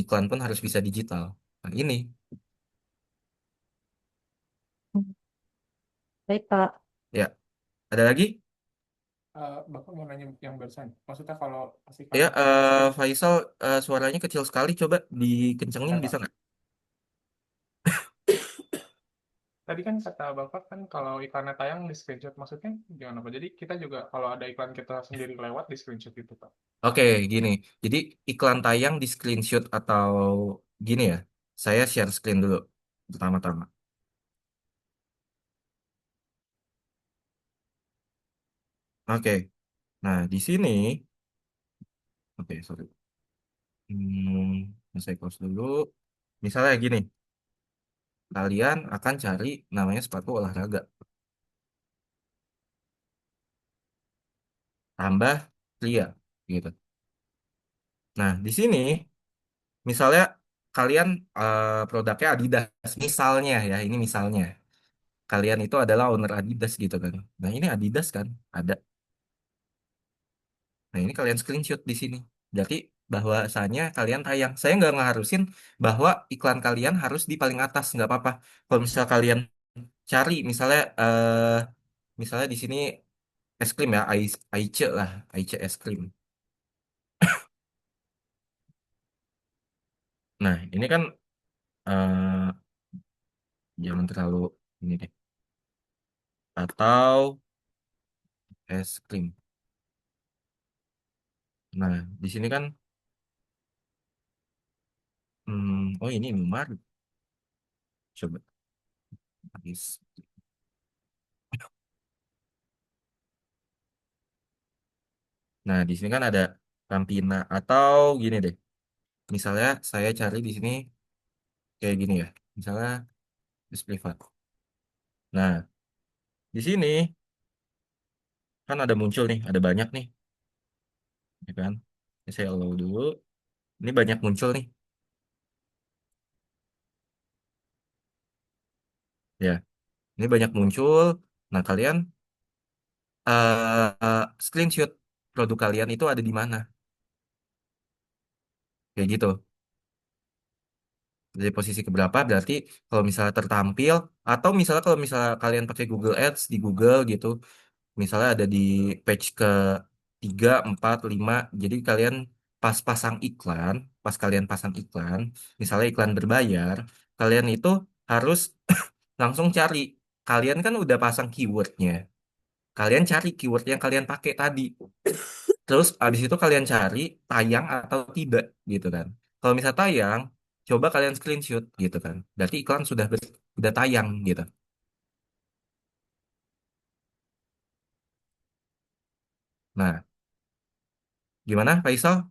S1: Iklan pun harus bisa digital. Nah, ini
S9: Baik, Pak.
S1: ya. Ada lagi?
S7: Bapak mau nanya yang barusan. Maksudnya kalau kasih
S1: Ya,
S7: kartu
S1: Faisal, suaranya kecil sekali. Coba dikencengin
S7: ya
S1: bisa
S7: Pak.
S1: nggak?
S7: Tadi kan kata Bapak kan kalau iklannya tayang di screenshot. Maksudnya gimana Pak? Jadi kita juga kalau ada iklan kita sendiri lewat di screenshot itu Pak.
S1: Oke, gini. Jadi iklan tayang di screenshot atau gini ya. Saya share screen dulu pertama-tama. Oke. Nah, di sini, oke, sorry. Saya close dulu. Misalnya gini, kalian akan cari namanya sepatu olahraga. Tambah pria, gitu. Nah, di sini, misalnya kalian produknya Adidas. Misalnya ya, ini misalnya. Kalian itu adalah owner Adidas gitu kan. Nah, ini Adidas kan, ada. Nah, ini kalian screenshot di sini. Berarti bahwasanya kalian tayang. Saya nggak ngeharusin bahwa iklan kalian harus di paling atas, nggak apa-apa. Kalau misal kalian cari, misalnya di sini es krim ya, Aice lah, Aice es krim. Nah, ini kan eh, jangan terlalu ini deh. Atau es krim. Nah, di sini kan, oh ini Indomaret. Coba. Is- Nah, di sini kan ada Rampina atau gini deh. Misalnya saya cari di sini kayak gini ya. Misalnya bis privat. Nah, di sini kan ada muncul nih, ada banyak nih, ya kan? Ini saya allow dulu. Ini banyak muncul nih, ya. Ini banyak muncul. Nah, kalian screenshot produk kalian itu ada di mana, kayak gitu. Dari posisi keberapa berarti kalau misalnya tertampil atau misalnya kalau misalnya kalian pakai Google Ads di Google gitu, misalnya ada di page ke 3, 4, 5. Jadi kalian pas kalian pasang iklan, misalnya iklan berbayar, kalian itu harus langsung cari. Kalian kan udah pasang keywordnya. Kalian cari keyword yang kalian pakai tadi. Terus abis itu kalian cari tayang atau tidak gitu kan. Kalau misal tayang, coba kalian screenshot gitu kan. Berarti iklan sudah tayang gitu. Nah, gimana Faisal?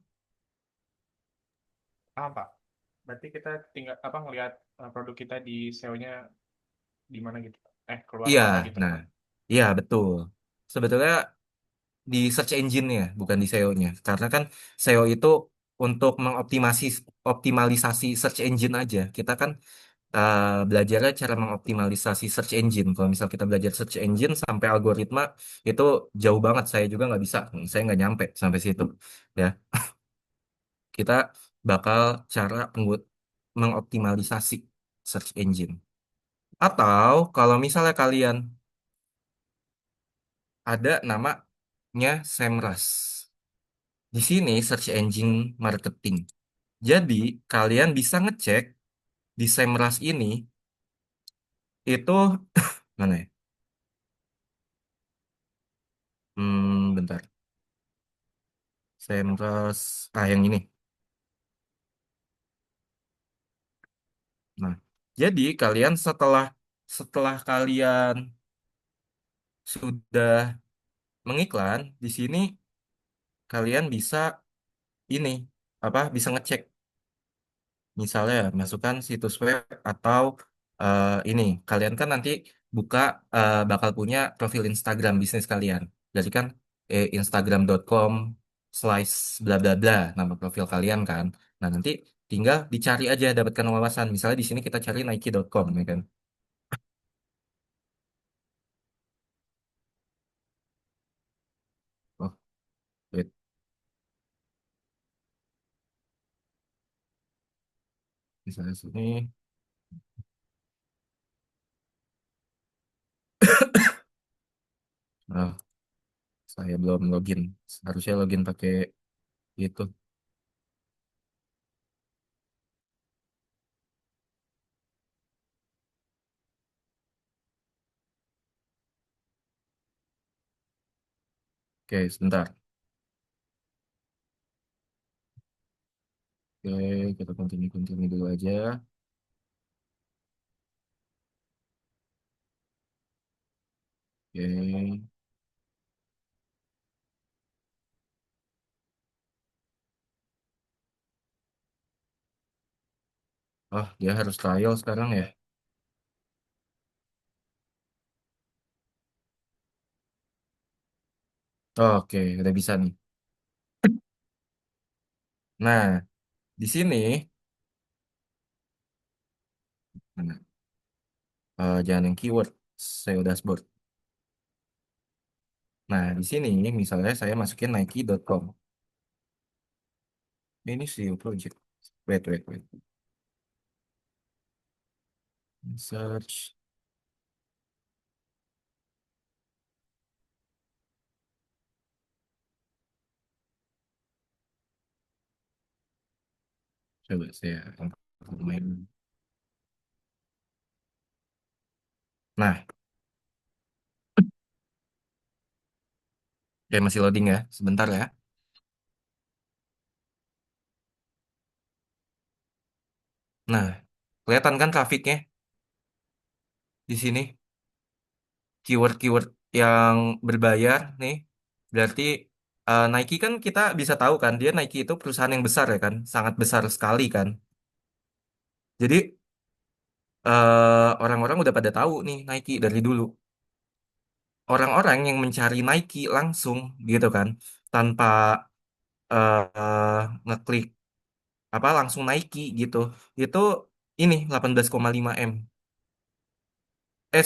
S7: Apa? Berarti kita tinggal apa ngelihat produk kita di SEO-nya di mana gitu Pak? Keluar
S1: Iya,
S7: mana gitu
S1: nah,
S7: Pak?
S1: iya betul. Sebetulnya di search engine-nya, bukan di SEO-nya. Karena kan SEO itu untuk optimalisasi search engine aja. Kita kan belajarnya cara mengoptimalisasi search engine. Kalau misal kita belajar search engine sampai algoritma itu jauh banget. Saya juga nggak bisa. Saya nggak nyampe sampai situ. Ya, kita bakal cara mengoptimalisasi search engine. Atau kalau misalnya kalian ada namanya SEMrush. Di sini search engine marketing. Jadi kalian bisa ngecek di SEMrush ini itu mana ya? Bentar. Sandras, yang ini. Nah, jadi kalian setelah setelah kalian sudah mengiklan di sini, kalian bisa ini bisa ngecek misalnya masukkan situs web atau ini kalian kan nanti buka bakal punya profil Instagram bisnis kalian. Jadi kan instagram.com/ bla bla bla nama profil kalian kan. Nah, nanti tinggal dicari aja dapatkan wawasan. Misalnya di sini kita cari nike.com ya kan. Oh, wait. Misalnya sini. Oh, saya belum login. Harusnya login pakai itu. Oke, sebentar. Oke, kita continue dulu aja. Oke. Oh, dia harus trial sekarang ya. Oke, udah bisa nih. Nah, di sini, mana? Jangan yang keyword, SEO dashboard. Nah, di sini misalnya saya masukin nike.com. Ini SEO project. Wait. Search. Coba saya main. Nah, ya masih loading ya. Sebentar ya. Nah, kelihatan kan grafiknya di sini. Keyword-keyword yang berbayar nih. Berarti Nike kan kita bisa tahu kan, dia Nike itu perusahaan yang besar ya kan, sangat besar sekali kan. Jadi orang-orang udah pada tahu nih Nike dari dulu. Orang-orang yang mencari Nike langsung gitu kan, tanpa ngeklik langsung Nike gitu. Itu ini 18,5 M.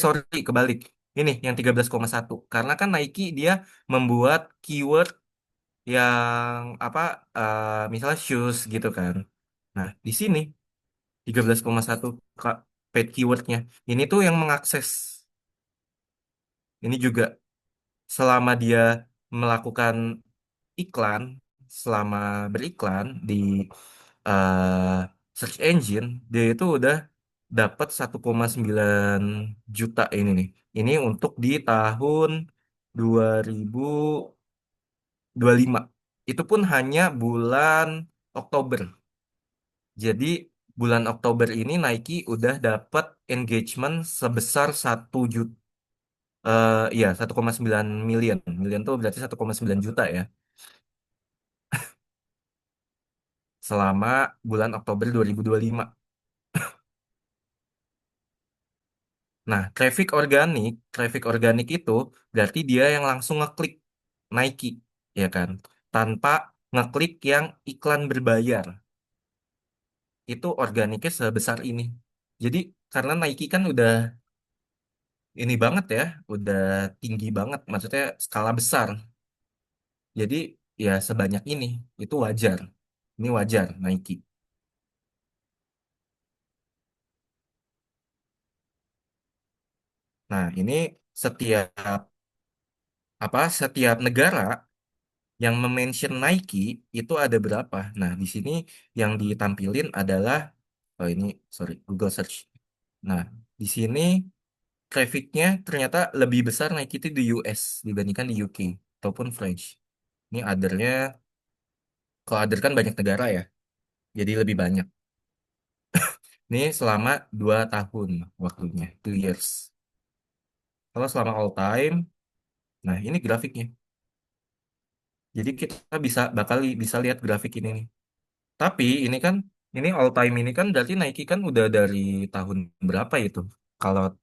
S1: Sorry, kebalik. Ini yang 13,1. Karena kan Nike dia membuat keyword yang misalnya shoes gitu kan. Nah, di sini 13,1 paid keywordnya. Ini tuh yang mengakses. Ini juga selama dia melakukan iklan, selama beriklan di eh, search engine, dia itu udah dapat 1,9 juta ini nih. Ini untuk di tahun 2025. Itu pun hanya bulan Oktober. Jadi bulan Oktober ini Nike udah dapat engagement sebesar 1 juta. Iya, 1,9 million. Million tuh berarti 1,9 juta ya. Selama bulan Oktober 2025. Nah, traffic organik itu berarti dia yang langsung ngeklik Nike, ya kan? Tanpa ngeklik yang iklan berbayar. Itu organiknya sebesar ini. Jadi karena Nike kan udah ini banget ya, udah tinggi banget, maksudnya skala besar. Jadi ya sebanyak ini, itu wajar. Ini wajar Nike. Nah, ini setiap setiap negara yang mention Nike itu ada berapa? Nah, di sini yang ditampilin adalah ini sorry, Google Search. Nah, di sini trafficnya ternyata lebih besar Nike itu di US dibandingkan di UK ataupun French. Ini othernya Kalau other kan banyak negara ya, jadi lebih banyak. Ini selama 2 tahun waktunya, 2 years. Kalau selama all time, nah ini grafiknya. Jadi kita bisa lihat grafik ini nih. Tapi ini all time ini kan berarti Nike kan udah dari tahun berapa itu? Kalau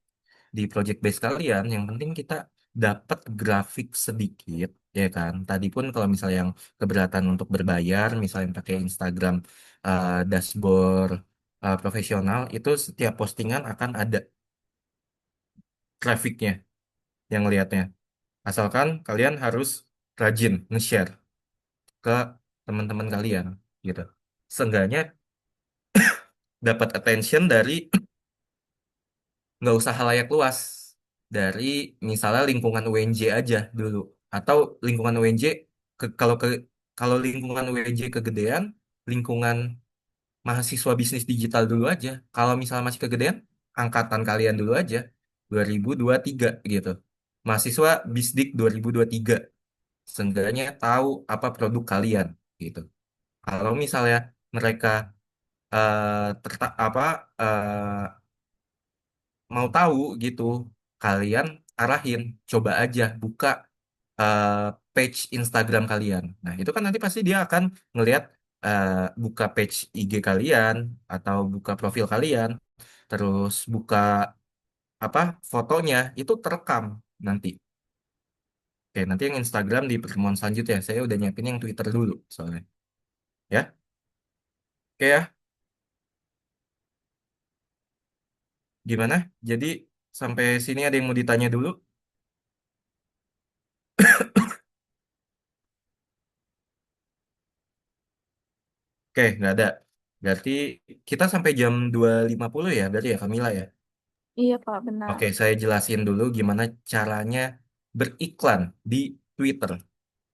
S1: di project base kalian, yang penting kita dapat grafik sedikit, ya kan? Tadi pun kalau misalnya yang keberatan untuk berbayar, misalnya yang pakai Instagram dashboard profesional, itu setiap postingan akan ada grafiknya yang lihatnya. Asalkan kalian harus rajin nge-share ke teman-teman kalian, gitu. Seenggaknya dapat attention dari nggak usah halayak luas, dari misalnya lingkungan UNJ aja dulu, atau lingkungan UNJ ke kalau lingkungan UNJ kegedean, lingkungan mahasiswa bisnis digital dulu aja. Kalau misalnya masih kegedean, angkatan kalian dulu aja, 2023 gitu, mahasiswa Bisdik 2023, seenggaknya tahu apa produk kalian gitu. Kalau misalnya mereka apa mau tahu gitu, kalian arahin, coba aja buka eh, page Instagram kalian. Nah, itu kan nanti pasti dia akan ngelihat eh, buka page IG kalian atau buka profil kalian, terus buka apa fotonya itu terekam nanti. Oke, nanti yang Instagram di pertemuan selanjutnya. Saya udah nyiapin yang Twitter dulu soalnya. Ya, oke ya. Gimana? Jadi sampai sini ada yang mau ditanya dulu? Oke, nggak ada. Berarti kita sampai jam 2.50 ya, berarti ya Kamila ya.
S2: Iya, Pak, benar.
S1: Oke, saya jelasin dulu gimana caranya beriklan di Twitter.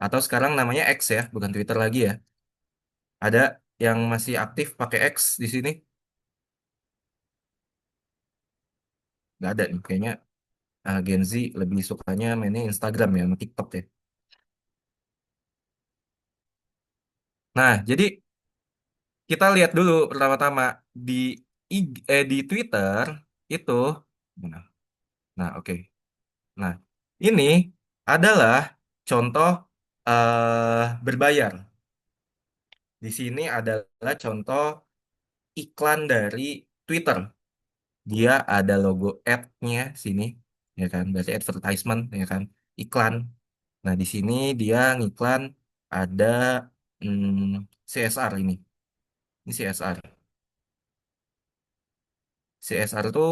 S1: Atau sekarang namanya X ya, bukan Twitter lagi ya. Ada yang masih aktif pakai X di sini? Nggak ada nih, kayaknya Gen Z lebih sukanya mainnya Instagram ya, sama TikTok ya. Nah, jadi kita lihat dulu pertama-tama di di Twitter itu. Nah, nah, oke. Nah, ini adalah contoh berbayar. Di sini adalah contoh iklan dari Twitter. Dia ada logo ad-nya sini, ya kan? Berarti advertisement, ya kan? Iklan. Nah, di sini dia ngiklan ada CSR ini. Ini CSR. CSR itu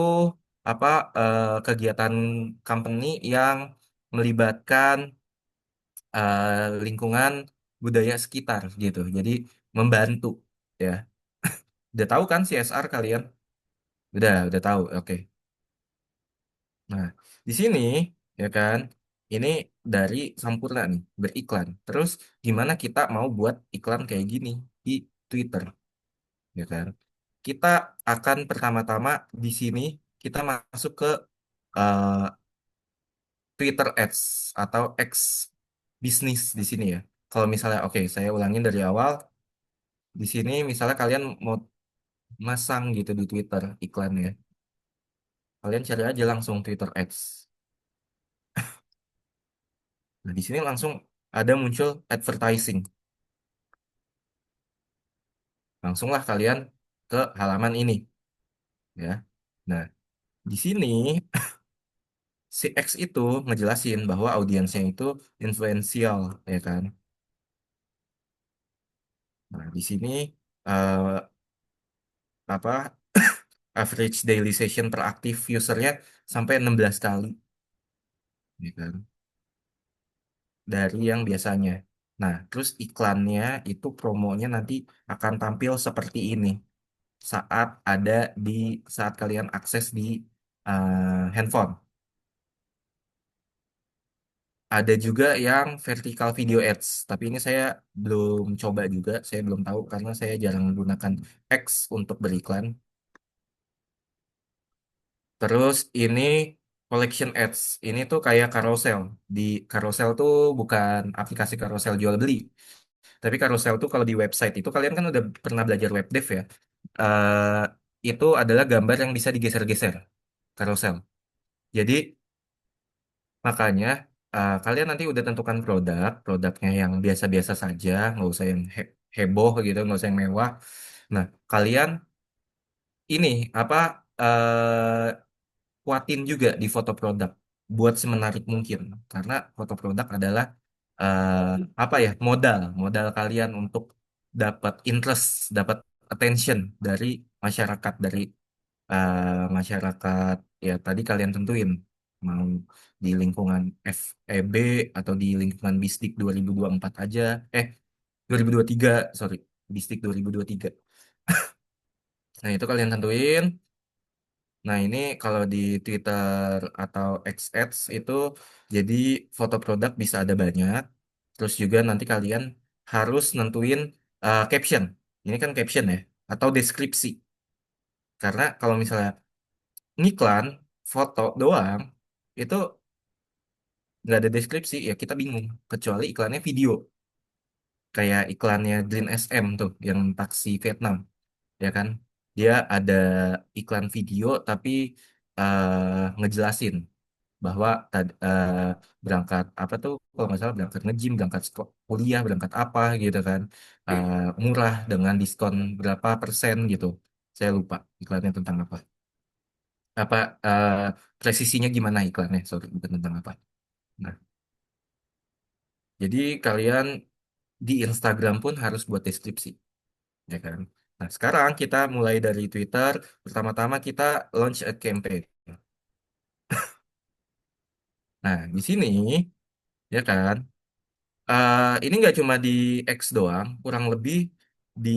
S1: apa? Kegiatan company yang melibatkan lingkungan budaya sekitar gitu. Jadi membantu ya. Udah tahu kan CSR kalian? Udah tahu. Oke. Nah, di sini ya kan, ini dari Sampurna nih beriklan. Terus gimana kita mau buat iklan kayak gini di Twitter, ya kan? Kita akan pertama-tama di sini kita masuk ke eh, Twitter Ads atau X bisnis di sini ya. Kalau misalnya, oke, saya ulangin dari awal. Di sini misalnya kalian mau masang gitu di Twitter iklan ya. Kalian cari aja langsung Twitter Ads. Nah, di sini langsung ada muncul advertising. Langsunglah kalian ke halaman ini ya. Nah, di sini si X itu ngejelasin bahwa audiensnya itu influential ya kan. Nah, di sini eh, apa average daily session per aktif usernya sampai 16 kali ya kan, dari yang biasanya. Nah, terus iklannya itu promonya nanti akan tampil seperti ini saat ada di saat kalian akses di handphone. Ada juga yang vertical video ads, tapi ini saya belum coba juga, saya belum tahu karena saya jarang menggunakan X untuk beriklan. Terus ini collection ads, ini tuh kayak carousel. Di carousel tuh bukan aplikasi carousel jual beli, Tapi carousel tuh kalau di website itu kalian kan udah pernah belajar web dev ya. Eh itu adalah gambar yang bisa digeser-geser, carousel. Jadi makanya kalian nanti udah tentukan produknya yang biasa-biasa saja, nggak usah yang heboh gitu, nggak usah yang mewah. Nah, kalian ini apa kuatin juga di foto produk buat semenarik mungkin, karena foto produk adalah eh, apa ya modal kalian untuk dapat interest, dapat attention dari masyarakat, dari masyarakat ya tadi kalian tentuin mau di lingkungan FEB atau di lingkungan BISDIK 2024 aja, 2023, sorry, BISDIK 2023. Nah, itu kalian tentuin. Nah, ini kalau di Twitter atau X Ads itu jadi foto produk bisa ada banyak. Terus juga nanti kalian harus nentuin caption. Ini kan caption ya, atau deskripsi. Karena kalau misalnya ngiklan foto doang itu nggak ada deskripsi ya kita bingung. Kecuali iklannya video, kayak iklannya Green SM tuh yang taksi Vietnam, ya kan? Dia ada iklan video tapi ngejelasin bahwa berangkat apa tuh kalau nggak salah berangkat nge-gym, berangkat kuliah, berangkat apa gitu kan, eh, murah dengan diskon berapa persen gitu. Saya lupa iklannya tentang apa. Apa presisinya gimana iklannya? Sorry, bukan tentang apa. Nah, jadi kalian di Instagram pun harus buat deskripsi, ya kan? Nah, sekarang kita mulai dari Twitter. Pertama-tama kita launch a campaign. Nah, di sini ya kan. Ini nggak cuma di X doang, kurang lebih di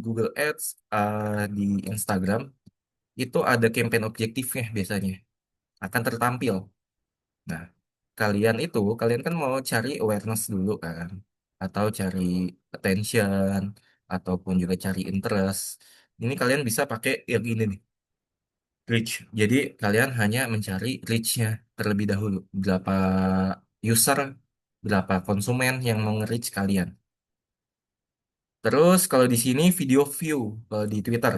S1: Google Ads, di Instagram, itu ada campaign objektifnya biasanya, akan tertampil. Nah, kalian kan mau cari awareness dulu kan, atau cari attention, ataupun juga cari interest. Ini kalian bisa pakai yang ini nih, reach. Jadi kalian hanya mencari reach-nya terlebih dahulu. Berapa user, berapa konsumen yang mau nge-reach kalian. Terus kalau di sini video view kalau di Twitter.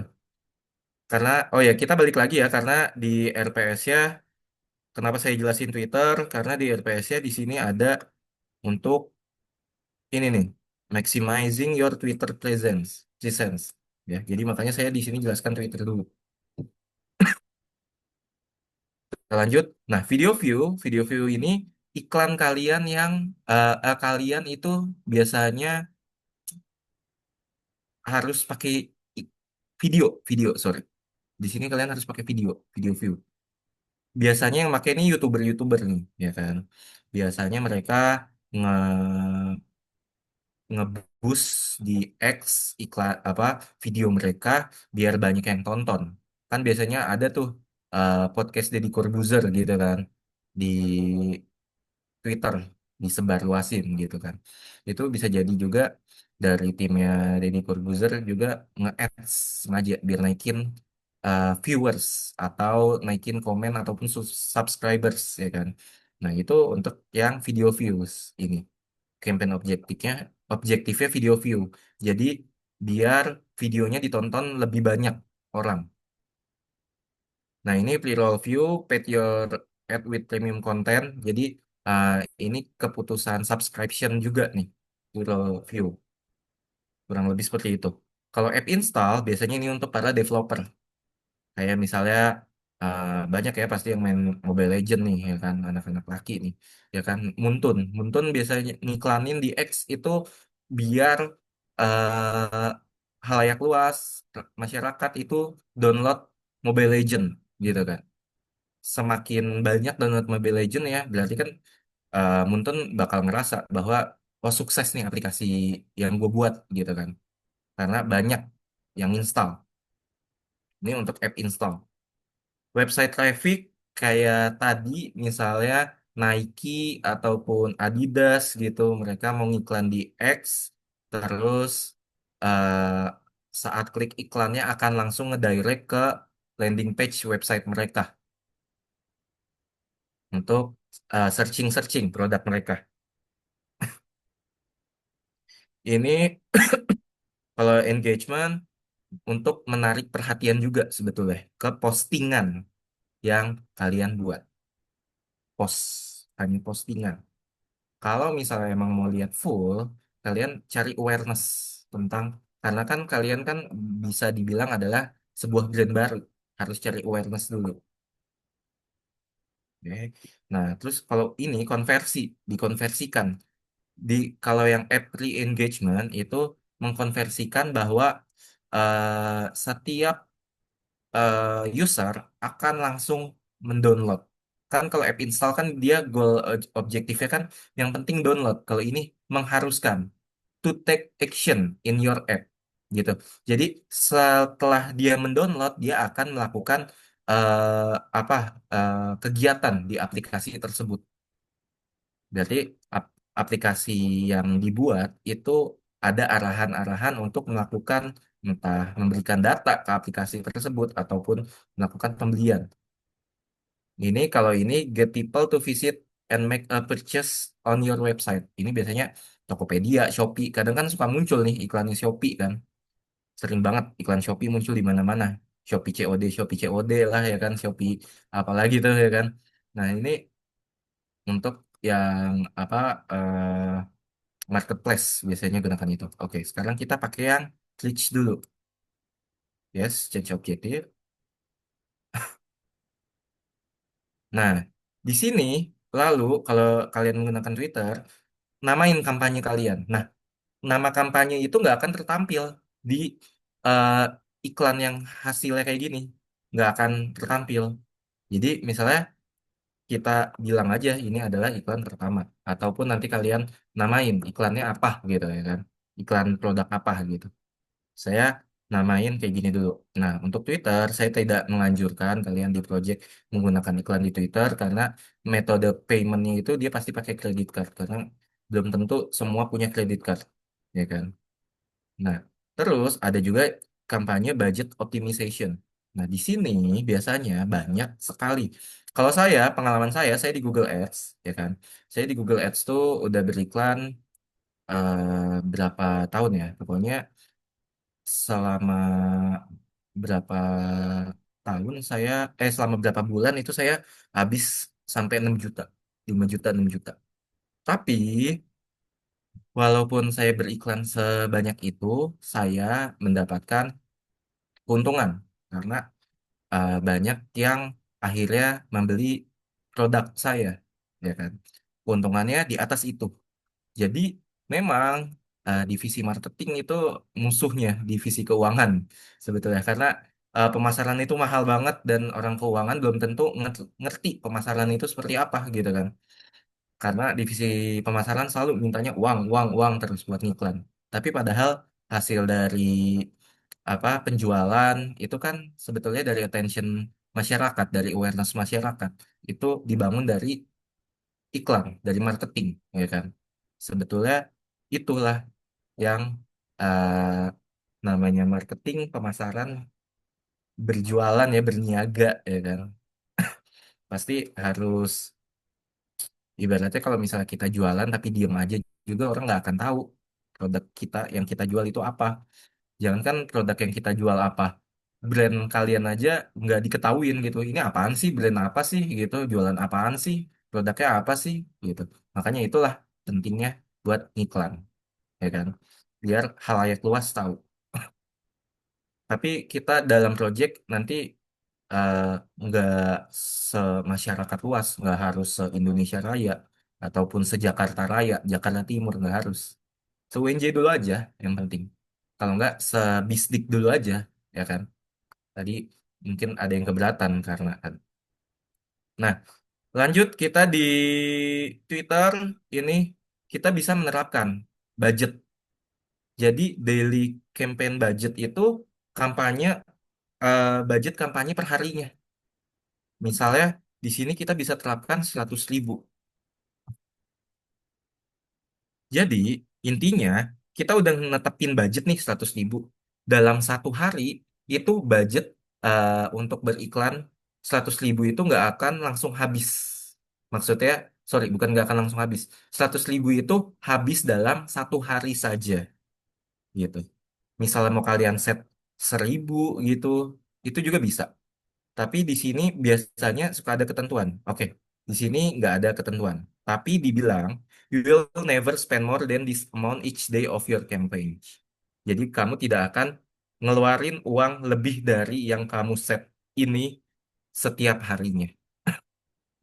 S1: Karena oh ya kita balik lagi ya karena di RPS-nya kenapa saya jelasin Twitter? Karena di RPS-nya di sini ada untuk ini nih, maximizing your Twitter presence. Ya, jadi makanya saya di sini jelaskan Twitter dulu. Kita lanjut. Nah, video view ini iklan kalian yang kalian itu biasanya harus pakai i- video, sorry. Di sini kalian harus pakai video view. Biasanya yang pakai ini youtuber nih, ya kan. Biasanya mereka nge ngeboost di X iklan apa video mereka biar banyak yang tonton. Kan biasanya ada tuh podcast Deddy Corbuzier gitu kan di Twitter disebarluasin gitu kan. Itu bisa jadi juga dari timnya Deddy Corbuzier juga nge-ads sengaja biar naikin viewers atau naikin komen ataupun subscribers ya kan. Nah, itu untuk yang video views ini. Campaign objektifnya video view. Jadi biar videonya ditonton lebih banyak orang. Nah, ini pre-roll view, paid your ad with premium content. Jadi uh, ini keputusan subscription juga nih, pre-roll view. Kurang lebih seperti itu. Kalau app install, biasanya ini untuk para developer. Kayak misalnya banyak ya pasti yang main Mobile Legend nih, ya kan, anak-anak laki nih. Ya kan, Muntun biasanya ngiklanin di X itu biar uh, halayak luas, masyarakat itu download Mobile Legend gitu kan. Semakin banyak download Mobile Legend ya, berarti kan Muntun bakal ngerasa bahwa oh sukses nih aplikasi yang gue buat gitu kan. Karena banyak yang install. Ini untuk app install. Website traffic kayak tadi misalnya Nike ataupun Adidas gitu, mereka mau ngiklan di X, terus eh, saat klik iklannya akan langsung ngedirect ke landing page website mereka untuk searching-searching produk mereka. Ini kalau engagement untuk menarik perhatian juga sebetulnya ke postingan yang kalian buat. Post, hanya postingan. Kalau misalnya emang mau lihat full, kalian cari awareness tentang, karena kan kalian kan bisa dibilang adalah sebuah brand baru, harus cari awareness dulu. Oke. Nah, terus kalau ini konversi, dikonversikan. Di kalau yang app re-engagement itu mengkonversikan bahwa setiap user akan langsung mendownload. Kan kalau app install kan dia goal objektifnya kan yang penting download. Kalau ini mengharuskan to take action in your app gitu. Jadi setelah dia mendownload dia akan melakukan apa kegiatan di aplikasi tersebut. Berarti aplikasi yang dibuat itu ada arahan-arahan untuk melakukan entah memberikan data ke aplikasi tersebut ataupun melakukan pembelian. Ini kalau ini get people to visit and make a purchase on your website. Ini biasanya Tokopedia, Shopee, kadang kan suka muncul nih iklannya Shopee kan. Sering banget iklan Shopee muncul di mana-mana. Shopee COD lah ya kan, Shopee apalagi tuh ya kan. Nah, ini untuk yang apa marketplace biasanya gunakan itu. Oke, sekarang kita pakai yang Twitch dulu. Yes, change objective. Nah, di sini lalu kalau kalian menggunakan Twitter, namain kampanye kalian. Nah, nama kampanye itu nggak akan tertampil di eh, iklan yang hasilnya kayak gini. Nggak akan tertampil. Jadi misalnya kita bilang aja ini adalah iklan pertama. Ataupun nanti kalian namain iklannya apa gitu ya kan. Iklan produk apa gitu. Saya namain kayak gini dulu. Nah, untuk Twitter, saya tidak menganjurkan kalian di project menggunakan iklan di Twitter karena metode paymentnya itu dia pasti pakai credit card karena belum tentu semua punya credit card, ya kan? Nah, terus ada juga kampanye budget optimization. Nah, di sini biasanya banyak sekali. Kalau saya, pengalaman saya di Google Ads, ya kan? Saya di Google Ads tuh udah beriklan berapa tahun ya? Pokoknya selama berapa tahun saya selama berapa bulan itu saya habis sampai 6 juta 5 juta 6 juta tapi walaupun saya beriklan sebanyak itu saya mendapatkan keuntungan karena banyak yang akhirnya membeli produk saya ya kan keuntungannya di atas itu. Jadi memang divisi marketing itu musuhnya divisi keuangan sebetulnya karena pemasaran itu mahal banget dan orang keuangan belum tentu ngerti pemasaran itu seperti apa gitu kan. Karena divisi pemasaran selalu mintanya uang, uang, uang terus buat ngiklan. Tapi padahal hasil dari apa penjualan itu kan sebetulnya dari attention masyarakat, dari awareness masyarakat. Itu dibangun dari iklan, dari marketing, ya kan. Sebetulnya itulah yang namanya marketing, pemasaran, berjualan ya, berniaga, ya kan. Pasti harus, ibaratnya kalau misalnya kita jualan tapi diem aja juga orang nggak akan tahu produk kita yang kita jual itu apa. Jangankan produk yang kita jual apa, brand kalian aja nggak diketahuin gitu. Ini apaan sih, brand apa sih gitu, jualan apaan sih, produknya apa sih gitu. Makanya itulah pentingnya buat iklan, ya kan? Biar halayak luas tahu. Tapi kita dalam project nanti eh, nggak semasyarakat luas, nggak harus se-Indonesia Raya ataupun se-Jakarta Raya, Jakarta Timur nggak harus. Se-UNJ dulu aja yang penting. Kalau nggak se-Bisdik dulu aja, ya kan? Tadi mungkin ada yang keberatan karena kan. Nah, lanjut kita di Twitter ini kita bisa menerapkan budget. Jadi daily campaign budget itu kampanye budget kampanye per harinya. Misalnya di sini kita bisa terapkan 100.000. Jadi intinya kita udah netepin budget nih 100.000. Dalam satu hari itu budget untuk beriklan 100.000 itu nggak akan langsung habis. Maksudnya, sorry, bukan nggak akan langsung habis. 100.000 itu habis dalam satu hari saja. gitu. Misalnya mau kalian set 1.000 gitu, itu juga bisa. Tapi di sini biasanya suka ada ketentuan. Oke, di sini nggak ada ketentuan. Tapi dibilang, you will never spend more than this amount each day of your campaign. Jadi kamu tidak akan ngeluarin uang lebih dari yang kamu set ini setiap harinya,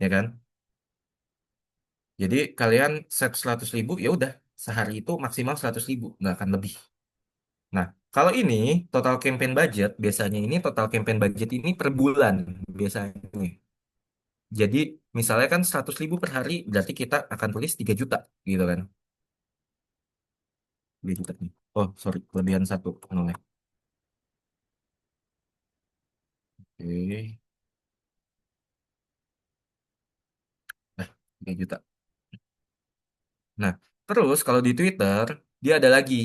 S1: ya kan? Jadi kalian set 100.000, ya udah sehari itu maksimal 100.000, nggak akan lebih. Nah, kalau ini total campaign budget, biasanya ini total campaign budget ini per bulan biasanya. Jadi misalnya kan 100.000 per hari, berarti kita akan tulis 3 juta gitu kan. 3 juta nih. Oh, sorry, kelebihan satu nolnya. Oke, nah 3 juta. Nah, terus kalau di Twitter, dia ada lagi.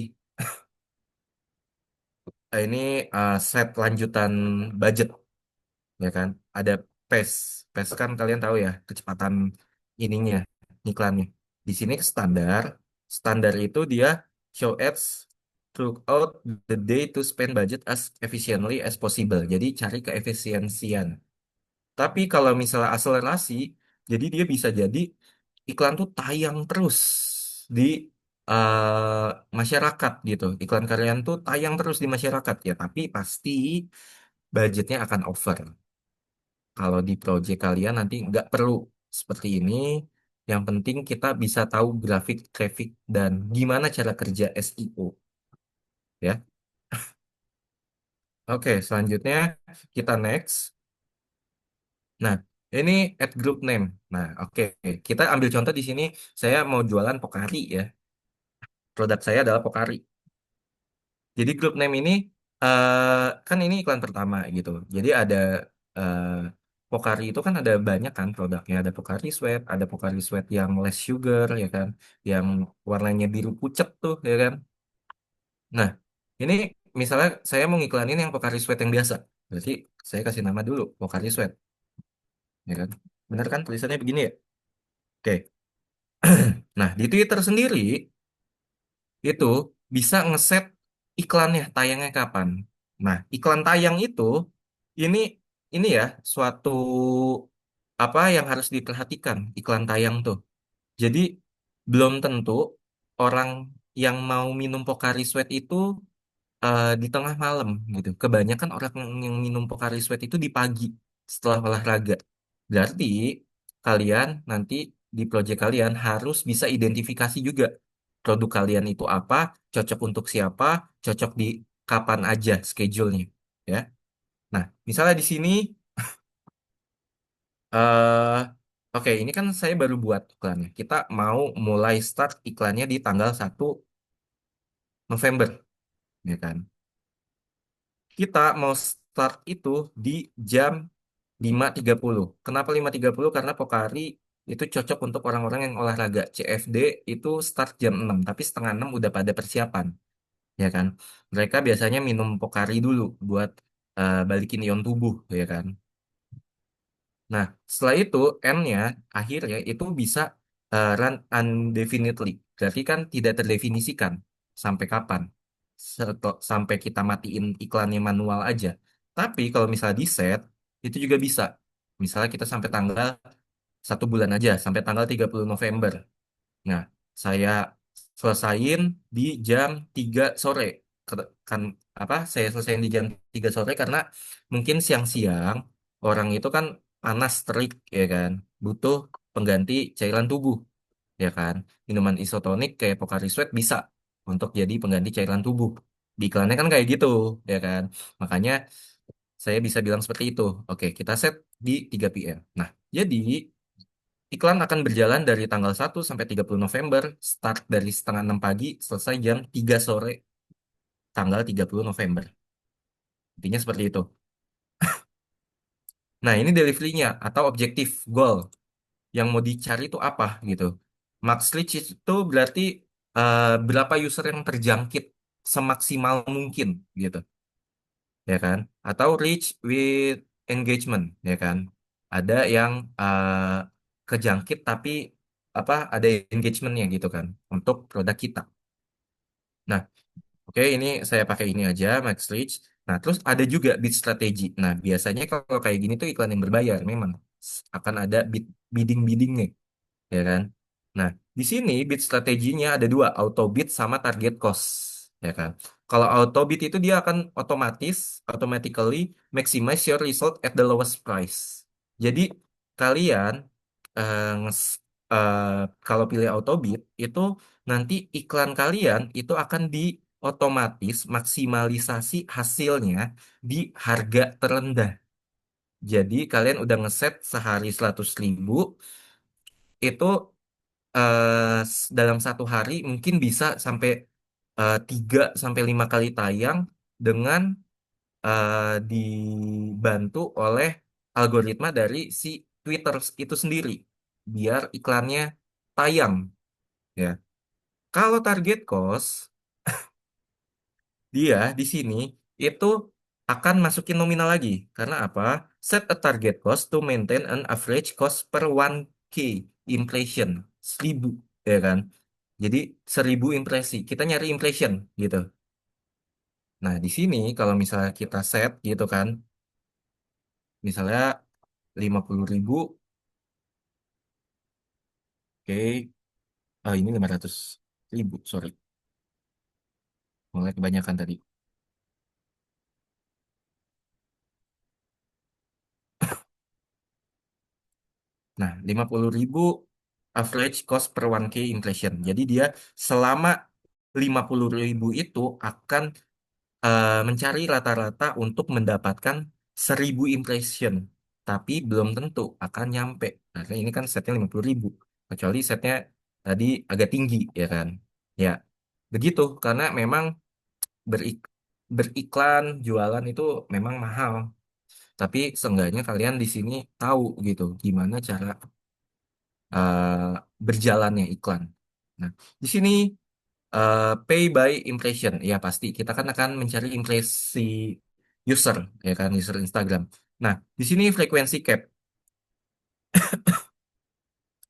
S1: Ini set lanjutan budget, ya kan? Ada PACE. PACE kan kalian tahu ya, kecepatan ininya, iklannya. Di sini standar. Standar itu dia show ads throughout the day to spend budget as efficiently as possible. Jadi cari keefisiensian. Tapi kalau misalnya akselerasi, jadi dia bisa jadi iklan tuh tayang terus di masyarakat gitu. Iklan kalian tuh tayang terus di masyarakat ya, tapi pasti budgetnya akan over. Kalau di project kalian nanti nggak perlu seperti ini. Yang penting kita bisa tahu grafik, traffic, dan gimana cara kerja SEO ya. Oke, selanjutnya kita next. Nah, ini add group name. Nah, oke. Kita ambil contoh di sini. Saya mau jualan Pokari ya. Produk saya adalah Pokari. Jadi group name ini kan ini iklan pertama gitu. Jadi ada eh, Pokari itu kan ada banyak kan produknya. Ada Pokari Sweat, ada Pokari Sweat yang less sugar ya kan, yang warnanya biru pucet tuh ya kan. Nah, ini misalnya saya mau ngiklanin yang Pokari Sweat yang biasa. Berarti saya kasih nama dulu Pokari Sweat ya kan. Benar kan tulisannya begini ya? Oke. Nah, di Twitter sendiri itu bisa ngeset iklannya tayangnya kapan. Nah, iklan tayang itu ini ini ya suatu apa yang harus diperhatikan iklan tayang tuh. Jadi belum tentu orang yang mau minum Pocari Sweat itu di tengah malam gitu. Kebanyakan orang yang minum Pocari Sweat itu di pagi setelah olahraga. Berarti kalian nanti di project kalian harus bisa identifikasi juga produk kalian itu apa, cocok untuk siapa, cocok di kapan aja schedule-nya, ya. Nah, misalnya di sini eh oke, ini kan saya baru buat iklannya. Kita mau mulai start iklannya di tanggal 1 November, ya kan? Kita mau start itu di jam 5.30. Kenapa 5.30? Karena Pokari itu cocok untuk orang-orang yang olahraga. CFD itu start jam 6, tapi setengah 6 udah pada persiapan, ya kan? Mereka biasanya minum Pokari dulu buat balikin ion tubuh, ya kan? Nah, setelah itu N-nya akhirnya itu bisa run undefinitely. Berarti kan tidak terdefinisikan sampai kapan. Sampai kita matiin iklannya manual aja. Tapi kalau misalnya di set, itu juga bisa. Misalnya kita sampai tanggal 1 bulan aja, sampai tanggal 30 November. Nah, saya selesain di jam 3 sore. Kan apa? Saya selesaiin di jam 3 sore karena mungkin siang-siang orang itu kan panas terik ya kan, butuh pengganti cairan tubuh ya kan. Minuman isotonik kayak Pocari Sweat bisa untuk jadi pengganti cairan tubuh. Di iklannya kan kayak gitu ya kan. Makanya saya bisa bilang seperti itu. Oke, kita set di 3 PM. Nah, jadi iklan akan berjalan dari tanggal 1 sampai 30 November, start dari setengah 6 pagi, selesai jam 3 sore, tanggal 30 November. Intinya seperti itu. Nah, ini delivery-nya atau objektif goal yang mau dicari itu apa gitu. Max reach itu berarti berapa user yang terjangkit semaksimal mungkin gitu, ya kan? Atau reach with engagement, ya kan? Ada yang kejangkit tapi apa ada engagementnya gitu kan untuk produk kita. Nah, Oke, ini saya pakai ini aja, Max Reach. Nah, terus ada juga bid strategy. Nah, biasanya kalau kayak gini tuh iklan yang berbayar memang akan ada bidding-biddingnya, ya kan? Nah, di sini bid strateginya ada dua, auto bid sama target cost, ya kan? Kalau auto bid itu dia akan automatically maximize your result at the lowest price. Jadi kalian eh, nges- eh, kalau pilih auto bid itu nanti iklan kalian itu akan di otomatis maksimalisasi hasilnya di harga terendah. Jadi kalian udah ngeset sehari 100.000 itu dalam satu hari mungkin bisa sampai 3 sampai 5 kali tayang dengan dibantu oleh algoritma dari si Twitter itu sendiri biar iklannya tayang ya. Kalau target cost dia di sini itu akan masukin nominal lagi karena apa? Set a target cost to maintain an average cost per 1K impression 1.000 ya kan. Jadi 1.000 impresi. Kita nyari impression gitu. Nah, di sini kalau misalnya kita set gitu kan, misalnya 50.000, oke, ini 500.000, sorry, mulai kebanyakan tadi. Nah, 50.000 average cost per 1K impression. Jadi dia selama 50.000 itu akan mencari rata-rata untuk mendapatkan 1.000 impression. Tapi belum tentu akan nyampe. Karena ini kan setnya 50.000. Kecuali setnya tadi agak tinggi, ya kan? Ya, begitu. Karena memang berik beriklan, jualan itu memang mahal. Tapi seenggaknya kalian di sini tahu gitu gimana cara berjalannya iklan. Nah, di sini pay by impression, ya pasti kita kan akan mencari impresi user, ya kan user Instagram. Nah, di sini frekuensi cap.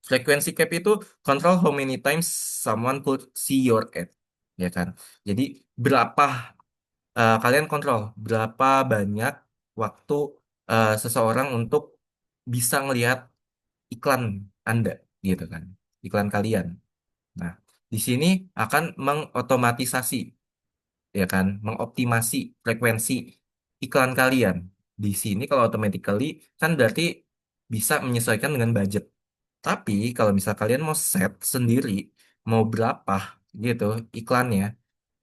S1: Frekuensi cap itu control how many times someone could see your ad, ya kan. Jadi berapa kalian kontrol berapa banyak waktu seseorang untuk bisa ngelihat iklan Anda, gitu kan, iklan kalian. Nah, di sini akan mengotomatisasi, ya kan, mengoptimasi frekuensi iklan kalian. Di sini kalau automatically kan berarti bisa menyesuaikan dengan budget. Tapi kalau misal kalian mau set sendiri, mau berapa gitu iklannya,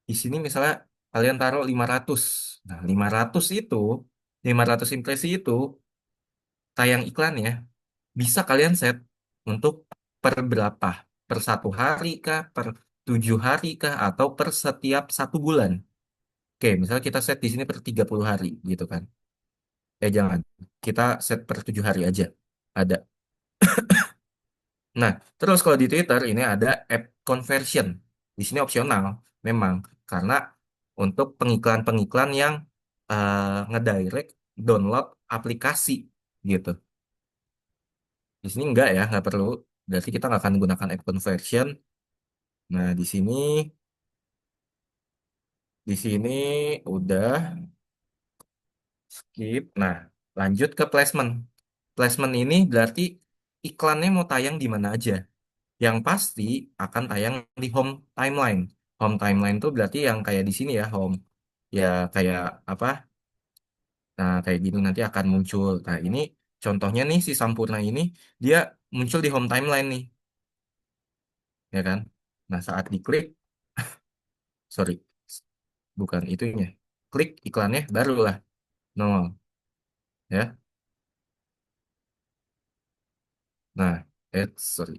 S1: di sini misalnya kalian taruh 500. Nah, 500 impresi itu tayang iklannya bisa kalian set untuk per berapa? Per 1 hari kah? Per 7 hari kah? Atau per setiap 1 bulan? Oke, misalnya kita set di sini per 30 hari gitu kan. Jangan. Kita set per 7 hari aja. Ada. Nah, terus kalau di Twitter ini ada app conversion. Di sini opsional memang karena untuk pengiklan-pengiklan yang ngedirect download aplikasi gitu. Di sini enggak ya, nggak perlu. Berarti kita nggak akan gunakan app conversion. Nah, di sini udah skip. Nah, lanjut ke placement. Placement ini berarti iklannya mau tayang di mana aja. Yang pasti akan tayang di home timeline. Home timeline tuh berarti yang kayak di sini ya, home. Ya kayak apa? Nah, kayak gini nanti akan muncul. Nah, ini contohnya nih si Sampurna ini dia muncul di home timeline nih, ya kan? Nah, saat diklik, sorry, bukan itunya. Klik iklannya barulah nongol, ya. Nah, sorry.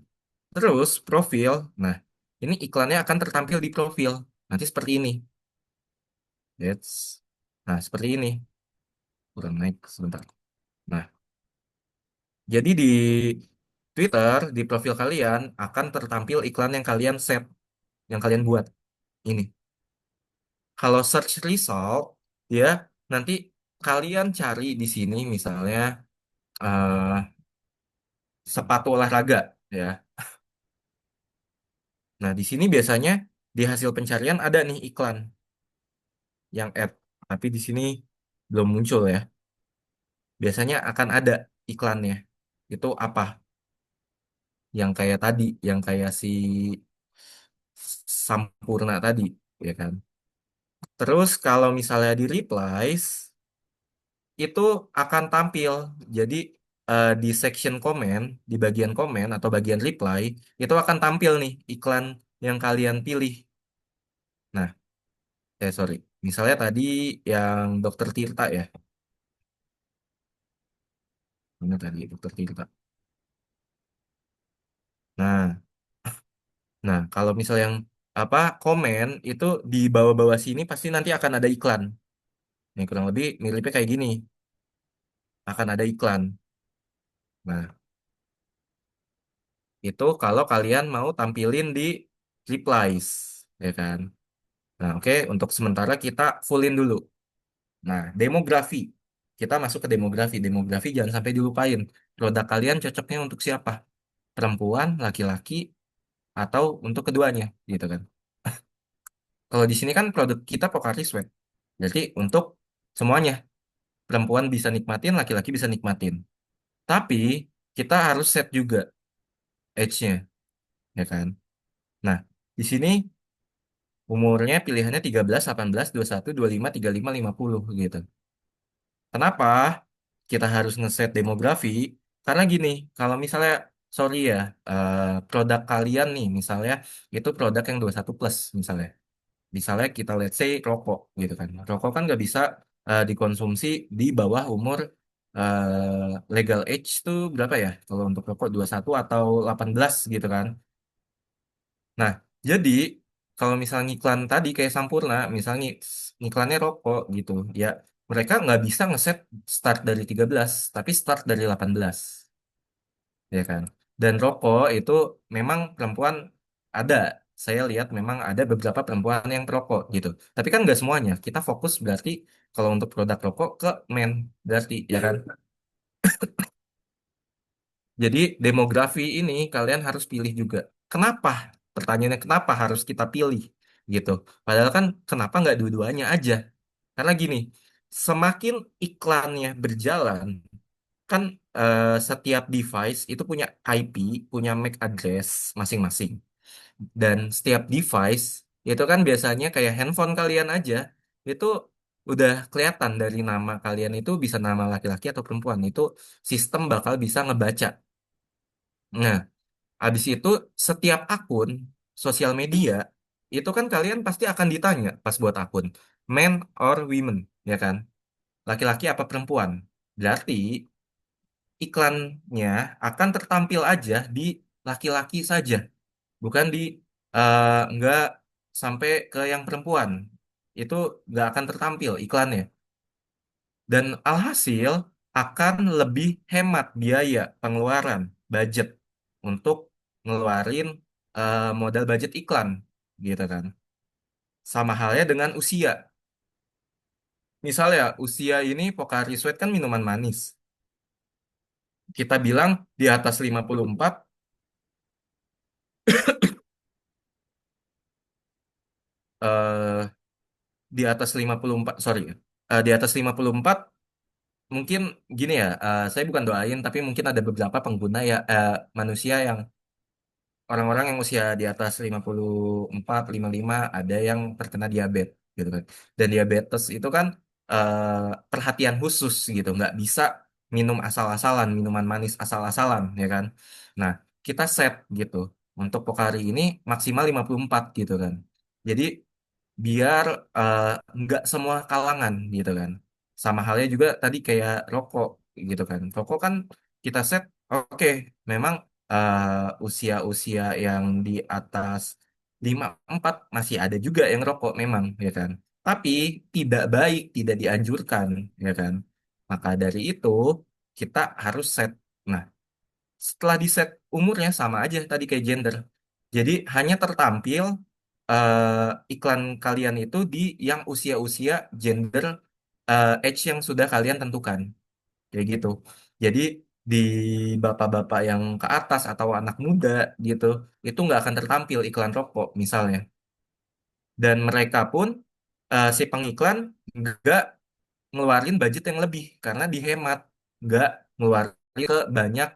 S1: Terus profil. Nah, ini iklannya akan tertampil di profil. Nanti seperti ini. Nah, seperti ini. Kurang naik sebentar. Nah, jadi di Twitter, di profil kalian akan tertampil iklan yang kalian set, yang kalian buat. Ini. Kalau search result, ya nanti kalian cari di sini misalnya eh, sepatu olahraga, ya. Nah, di sini biasanya di hasil pencarian ada nih iklan. yang add, tapi di sini belum muncul ya. Biasanya akan ada iklannya. Itu apa? Yang kayak tadi, yang kayak si Sampurna tadi, ya kan? Terus kalau misalnya di replies, itu akan tampil. Jadi di section komen, di bagian komen atau bagian reply, itu akan tampil nih iklan yang kalian pilih. Nah, sorry. Misalnya tadi yang Dokter Tirta ya. Ini tadi Dokter Tirta. Nah, kalau misal yang apa komen itu di bawah-bawah sini pasti nanti akan ada iklan. Nih kurang lebih miripnya kayak gini. Akan ada iklan. Nah, itu kalau kalian mau tampilin di replies, ya kan? Nah, oke, untuk sementara kita fullin dulu. Nah, demografi. Kita masuk ke demografi. Demografi jangan sampai dilupain. Produk kalian cocoknya untuk siapa? Perempuan, laki-laki, atau untuk keduanya, gitu kan? Kalau di sini kan produk kita Pocari Sweat. Jadi untuk semuanya. Perempuan bisa nikmatin, laki-laki bisa nikmatin. Tapi kita harus set juga age-nya, ya kan? Nah, di sini umurnya pilihannya 13, 18, 21, 25, 35, 50 gitu. Kenapa kita harus ngeset demografi? Karena gini, kalau misalnya, sorry ya, produk kalian nih, misalnya itu produk yang 21 plus, misalnya. Misalnya kita let's say rokok gitu kan. Rokok kan nggak bisa dikonsumsi di bawah umur legal age tuh berapa ya? Kalau untuk rokok 21 atau 18 gitu kan. Nah, jadi kalau misalnya iklan tadi kayak Sampurna, misalnya iklannya rokok gitu, ya mereka nggak bisa ngeset start dari 13, tapi start dari 18, ya kan? Dan rokok itu memang perempuan ada. Saya lihat memang ada beberapa perempuan yang perokok gitu. Tapi kan nggak semuanya. Kita fokus berarti kalau untuk produk rokok ke men berarti, ya kan? Jadi demografi ini kalian harus pilih juga. Kenapa? Pertanyaannya kenapa harus kita pilih gitu. Padahal kan kenapa nggak dua-duanya aja? Karena gini, semakin iklannya berjalan, kan setiap device itu punya IP, punya MAC address masing-masing. Dan setiap device itu kan biasanya kayak handphone kalian aja, itu udah kelihatan dari nama kalian itu bisa nama laki-laki atau perempuan. Itu sistem bakal bisa ngebaca. Nah, habis itu setiap akun sosial media itu kan kalian pasti akan ditanya pas buat akun men or women, ya kan? Laki-laki apa perempuan? Berarti iklannya akan tertampil aja di laki-laki saja, bukan di nggak sampai ke yang perempuan. Itu nggak akan tertampil iklannya. Dan alhasil akan lebih hemat biaya pengeluaran budget untuk ngeluarin modal budget iklan, gitu kan. Sama halnya dengan usia. Misalnya usia ini Pocari Sweat kan minuman manis. Kita bilang di atas 54, eh, di atas 54, sorry, di atas 54 mungkin gini ya, saya bukan doain tapi mungkin ada beberapa pengguna ya, manusia yang orang-orang yang usia di atas 54, 55 ada yang terkena diabetes gitu kan. Dan diabetes itu kan perhatian khusus gitu, nggak bisa minum asal-asalan, minuman manis asal-asalan, ya kan. Nah, kita set gitu. Untuk Pocari ini maksimal 54 gitu kan. Jadi biar eh, nggak semua kalangan gitu kan. Sama halnya juga tadi kayak rokok gitu kan. Rokok kan kita set, oke, memang usia-usia yang di atas 54 masih ada juga yang rokok memang, ya kan. Tapi tidak baik, tidak dianjurkan, ya kan. Maka dari itu kita harus set. Nah, setelah di set umurnya sama aja tadi kayak gender. Jadi hanya tertampil iklan kalian itu di yang usia-usia gender age yang sudah kalian tentukan. Kayak gitu. Jadi di bapak-bapak yang ke atas atau anak muda gitu, itu nggak akan tertampil iklan rokok misalnya. Dan mereka pun si pengiklan nggak ngeluarin budget yang lebih karena dihemat, nggak ngeluarin ke banyak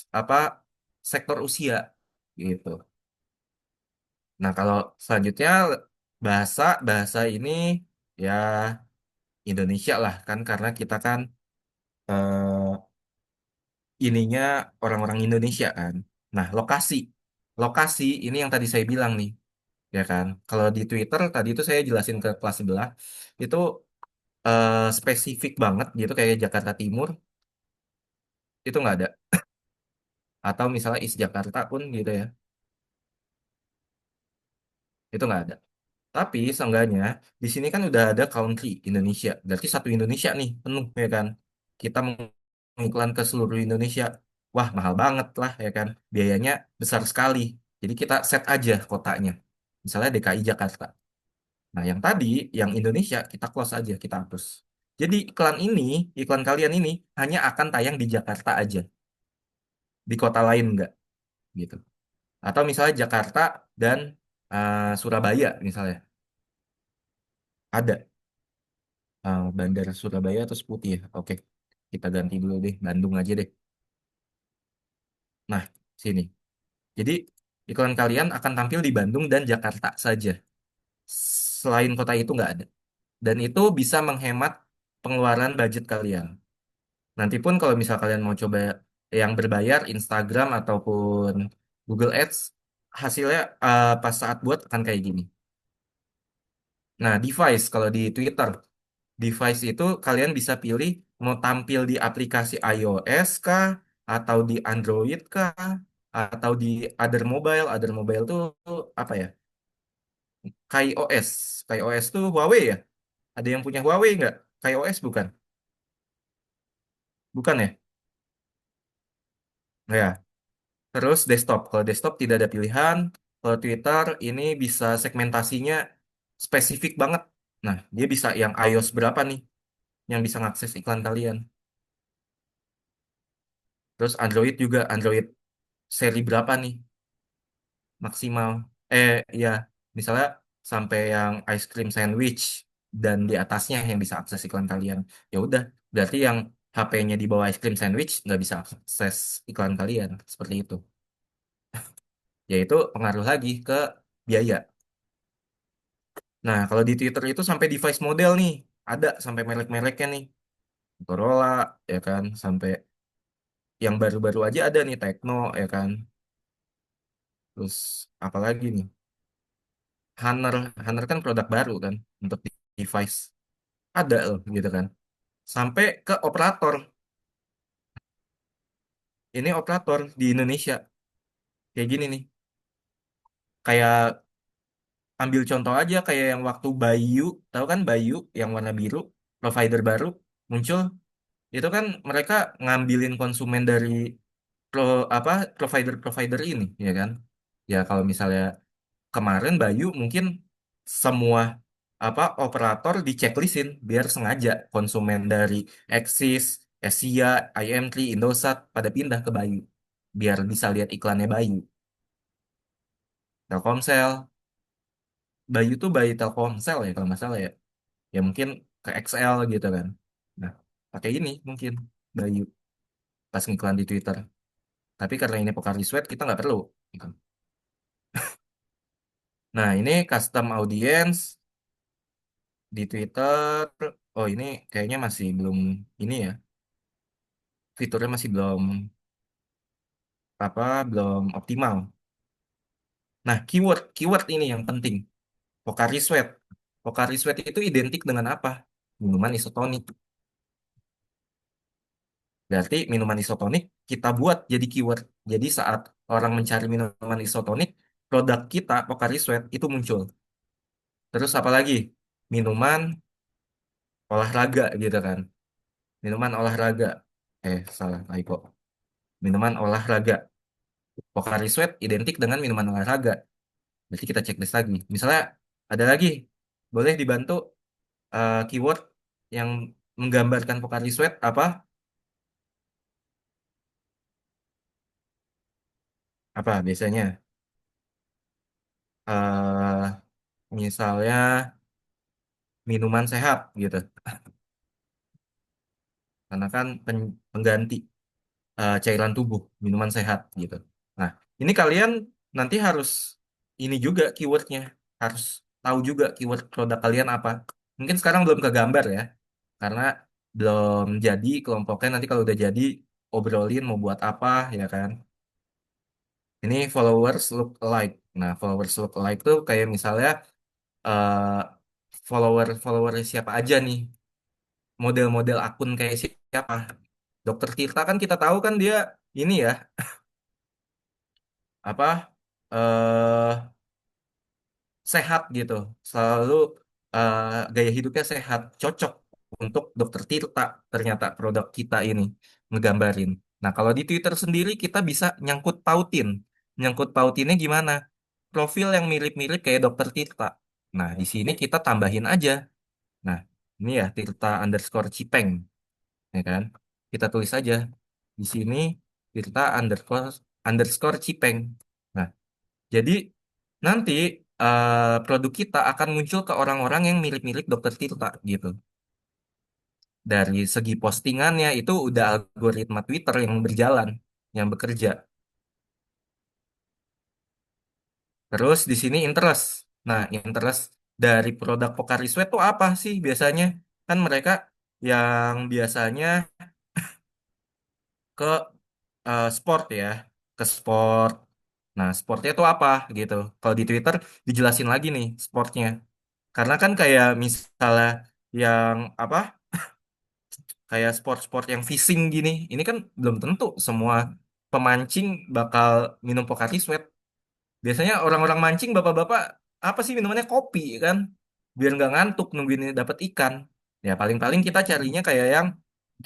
S1: apa sektor usia gitu. Nah, kalau selanjutnya bahasa bahasa ini ya Indonesia lah kan karena kita kan ininya orang-orang Indonesia kan. Nah, lokasi. Lokasi ini yang tadi saya bilang nih, ya kan. Kalau di Twitter tadi itu saya jelasin ke kelas sebelah, itu spesifik banget gitu kayak Jakarta Timur, itu nggak ada. Atau misalnya East Jakarta pun gitu ya, itu nggak ada. Tapi seenggaknya di sini kan udah ada country Indonesia. Berarti satu Indonesia nih penuh ya kan. Kita mengiklan ke seluruh Indonesia. Wah, mahal banget lah ya kan. Biayanya besar sekali. Jadi kita set aja kotanya. Misalnya DKI Jakarta. Nah, yang tadi yang Indonesia kita close aja, kita hapus. Jadi iklan kalian ini hanya akan tayang di Jakarta aja. Di kota lain enggak gitu. Atau misalnya Jakarta dan Surabaya misalnya. Ada. Bandara Surabaya atau Putih ya. Oke, kita ganti dulu deh, Bandung aja deh. Nah, sini. Jadi iklan kalian akan tampil di Bandung dan Jakarta saja. Selain kota itu nggak ada. Dan itu bisa menghemat pengeluaran budget kalian. Nanti pun kalau misal kalian mau coba yang berbayar, Instagram ataupun Google Ads, hasilnya pas saat buat akan kayak gini. Nah, device kalau di Twitter. Device itu kalian bisa pilih mau tampil di aplikasi iOS kah, atau di Android kah, atau di other mobile. Other mobile tuh apa ya? KaiOS. KaiOS tuh Huawei ya? Ada yang punya Huawei nggak? KaiOS bukan? Bukan ya? Nah, ya. Terus desktop. Kalau desktop tidak ada pilihan. Kalau Twitter ini bisa segmentasinya spesifik banget. Nah, dia bisa yang iOS berapa nih yang bisa ngakses iklan kalian. Terus Android juga, Android seri berapa nih maksimal. Ya, misalnya sampai yang ice cream sandwich dan di atasnya yang bisa akses iklan kalian. Ya udah, berarti yang HP-nya di bawah ice cream sandwich nggak bisa akses iklan kalian seperti itu. Yaitu pengaruh lagi ke biaya. Nah, kalau di Twitter itu sampai device model nih, ada sampai merek-mereknya nih. Motorola, ya kan, sampai yang baru-baru aja ada nih Tecno, ya kan. Terus apalagi nih? Honor, Honor kan produk baru kan untuk device. Ada loh gitu kan. Sampai ke operator. Ini operator di Indonesia. Kayak gini nih. Kayak ambil contoh aja kayak yang waktu Bayu, tahu kan Bayu yang warna biru, provider baru muncul. Itu kan mereka ngambilin konsumen dari pro apa provider-provider ini, ya kan? Ya kalau misalnya kemarin Bayu mungkin semua operator dichecklistin biar sengaja konsumen dari Axis, Asia, IM3, Indosat pada pindah ke Bayu biar bisa lihat iklannya Bayu. Telkomsel, Bayu tuh Bayu Telkomsel ya kalau nggak salah ya. Ya mungkin ke XL gitu kan. Nah, pakai ini mungkin Bayu pas ngiklan di Twitter. Tapi karena ini Pocari Sweat kita nggak perlu. Gitu. Nah, ini custom audience di Twitter. Oh, ini kayaknya masih belum ini ya. Fiturnya masih belum optimal. Nah, keyword ini yang penting. Pocari Sweat. Pocari Sweat itu identik dengan apa? Minuman isotonik. Berarti minuman isotonik kita buat jadi keyword. Jadi saat orang mencari minuman isotonik, produk kita Pocari Sweat itu muncul. Terus apa lagi? Minuman olahraga gitu kan. Minuman olahraga. Salah, typo. Minuman olahraga. Pocari Sweat identik dengan minuman olahraga. Berarti kita checklist lagi. Misalnya ada lagi, boleh dibantu keyword yang menggambarkan Pocari Sweat apa? Apa biasanya? eh Misalnya minuman sehat gitu. Karena kan pengganti cairan tubuh, minuman sehat gitu. Nah, ini kalian nanti harus ini juga keywordnya, harus tahu juga keyword produk kalian apa. Mungkin sekarang belum kegambar ya, karena belum jadi kelompoknya. Nanti kalau udah jadi, obrolin mau buat apa ya kan. Ini followers look alike. Nah, followers look alike tuh kayak misalnya eh follower siapa aja nih, model-model akun kayak siapa. Dokter Tirta kan kita tahu kan dia ini ya, apa eh sehat gitu, selalu eh, gaya hidupnya sehat, cocok untuk Dokter Tirta. Ternyata produk kita ini ngegambarin. Nah, kalau di Twitter sendiri kita bisa nyangkut pautinnya gimana? Profil yang mirip-mirip kayak Dokter Tirta. Nah, di sini kita tambahin aja. Nah, ini ya Tirta underscore Cipeng, ya kan? Kita tulis aja di sini Tirta underscore Cipeng. Nah, jadi nanti produk kita akan muncul ke orang-orang yang mirip-mirip Dokter Tirta gitu. Dari segi postingannya itu udah algoritma Twitter yang berjalan, yang bekerja. Terus di sini interest. Nah, interest dari produk Pocari Sweat itu apa sih biasanya? Kan mereka yang biasanya ke sport ya, ke sport. Nah, sportnya itu apa gitu? Kalau di Twitter dijelasin lagi nih sportnya. Karena kan kayak misalnya yang apa? Kayak sport-sport yang fishing gini, ini kan belum tentu semua pemancing bakal minum Pocari Sweat. Biasanya orang-orang mancing bapak-bapak apa sih minumannya kopi kan? Biar nggak ngantuk nungguin dapat ikan. Ya paling-paling kita carinya kayak yang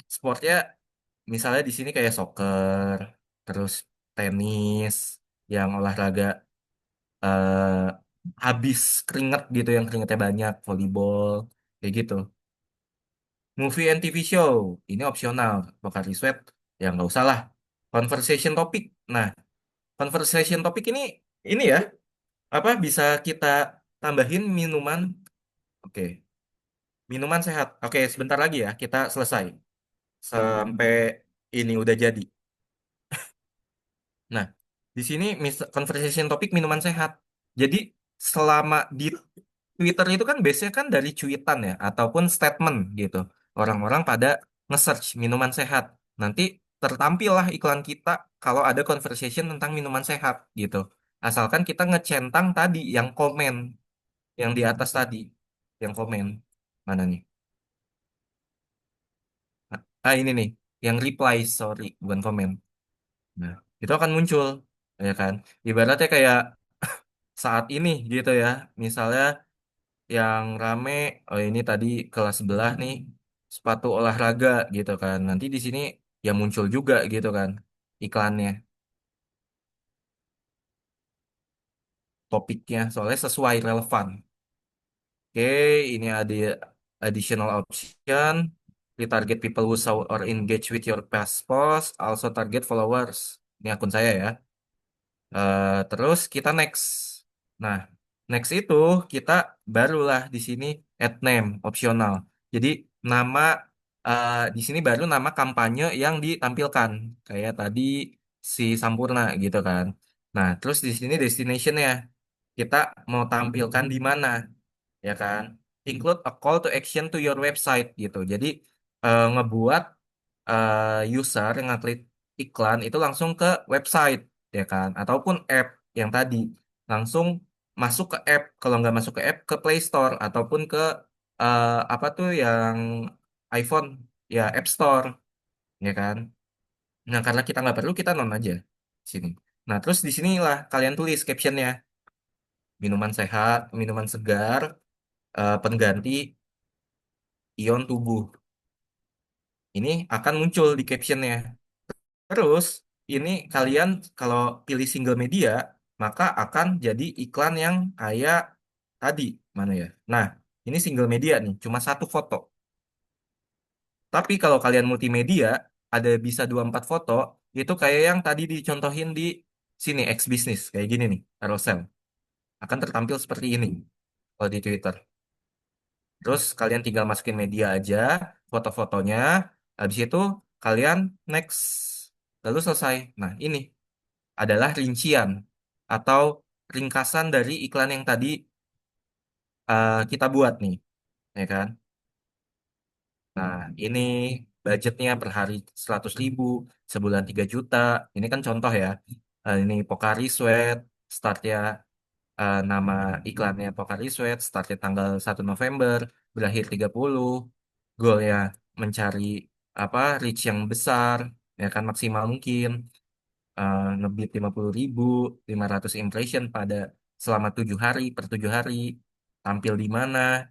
S1: sportnya misalnya di sini kayak soccer, terus tenis, yang olahraga eh, habis keringat gitu, yang keringatnya banyak, volleyball, kayak gitu. Movie and TV show, ini opsional. Pocari Sweat, ya nggak usah lah. Conversation topic. Nah, conversation topic ini ya, apa bisa kita tambahin minuman? Oke, minuman sehat. Oke, sebentar lagi ya, kita selesai. Sampai ini udah jadi. Nah, di sini conversation topik minuman sehat. Jadi selama di Twitter itu kan biasanya kan dari cuitan ya ataupun statement gitu. Orang-orang pada nge-search minuman sehat. Nanti tertampillah iklan kita kalau ada conversation tentang minuman sehat gitu. Asalkan kita ngecentang tadi yang komen, yang di atas tadi, yang komen. Mana nih? Ini nih, yang reply, sorry, bukan komen. Nah, itu akan muncul, ya kan? Ibaratnya kayak saat ini gitu ya. Misalnya yang rame, oh ini tadi kelas sebelah nih, sepatu olahraga gitu kan. Nanti di sini ya muncul juga gitu kan iklannya, topiknya, soalnya sesuai relevan. Oke, ini ada additional option. Retarget people who saw or engage with your past post, also target followers. Ini akun saya ya. Terus kita next. Nah, next itu kita barulah di sini add name opsional. Jadi nama di sini baru nama kampanye yang ditampilkan kayak tadi si Sampurna gitu kan. Nah, terus di sini destinationnya kita mau tampilkan di mana, ya kan? Include a call to action to your website gitu. Jadi ngebuat user yang ngeklik iklan itu langsung ke website, ya kan? Ataupun app yang tadi langsung masuk ke app. Kalau nggak masuk ke app, ke Play Store ataupun ke apa tuh yang iPhone, ya App Store, ya kan? Nah, karena kita nggak perlu, kita non aja sini. Nah, terus di sinilah kalian tulis captionnya, minuman sehat, minuman segar, pengganti ion tubuh. Ini akan muncul di captionnya. Terus ini kalian kalau pilih single media, maka akan jadi iklan yang kayak tadi. Mana ya? Nah, ini single media nih, cuma satu foto. Tapi kalau kalian multimedia, ada bisa 24 foto, itu kayak yang tadi dicontohin di sini, X Business. Kayak gini nih, carousel. Akan tertampil seperti ini kalau di Twitter. Terus kalian tinggal masukin media aja, foto-fotonya. Habis itu kalian next. Lalu selesai. Nah, ini adalah rincian atau ringkasan dari iklan yang tadi kita buat nih, ya kan? Nah, ini budgetnya per hari 100.000, sebulan 3 juta. Ini kan contoh ya. Ini Pocari Sweat, startnya nama iklannya Pocari Sweat, startnya tanggal 1 November, berakhir 30. Goalnya mencari reach yang besar, ya kan maksimal mungkin. Ngebit 50.000, 500 impression pada selama 7 hari, per 7 hari. Tampil di mana,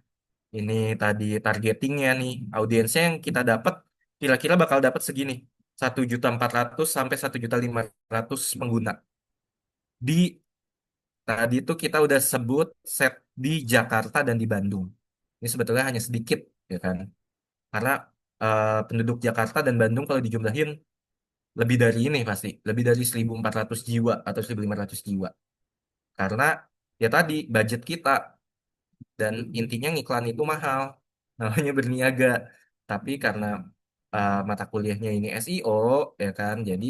S1: ini tadi targetingnya nih, audiensnya yang kita dapat kira-kira bakal dapat segini, 1.400.000 sampai 1.500.000 pengguna. Di tadi itu kita udah sebut set di Jakarta dan di Bandung. Ini sebetulnya hanya sedikit, ya kan? Karena penduduk Jakarta dan Bandung kalau dijumlahin lebih dari ini pasti, lebih dari 1.400 jiwa atau 1.500 jiwa. Karena ya tadi budget kita. Dan intinya ngiklan itu mahal, namanya berniaga. Tapi karena mata kuliahnya ini SEO, ya kan, jadi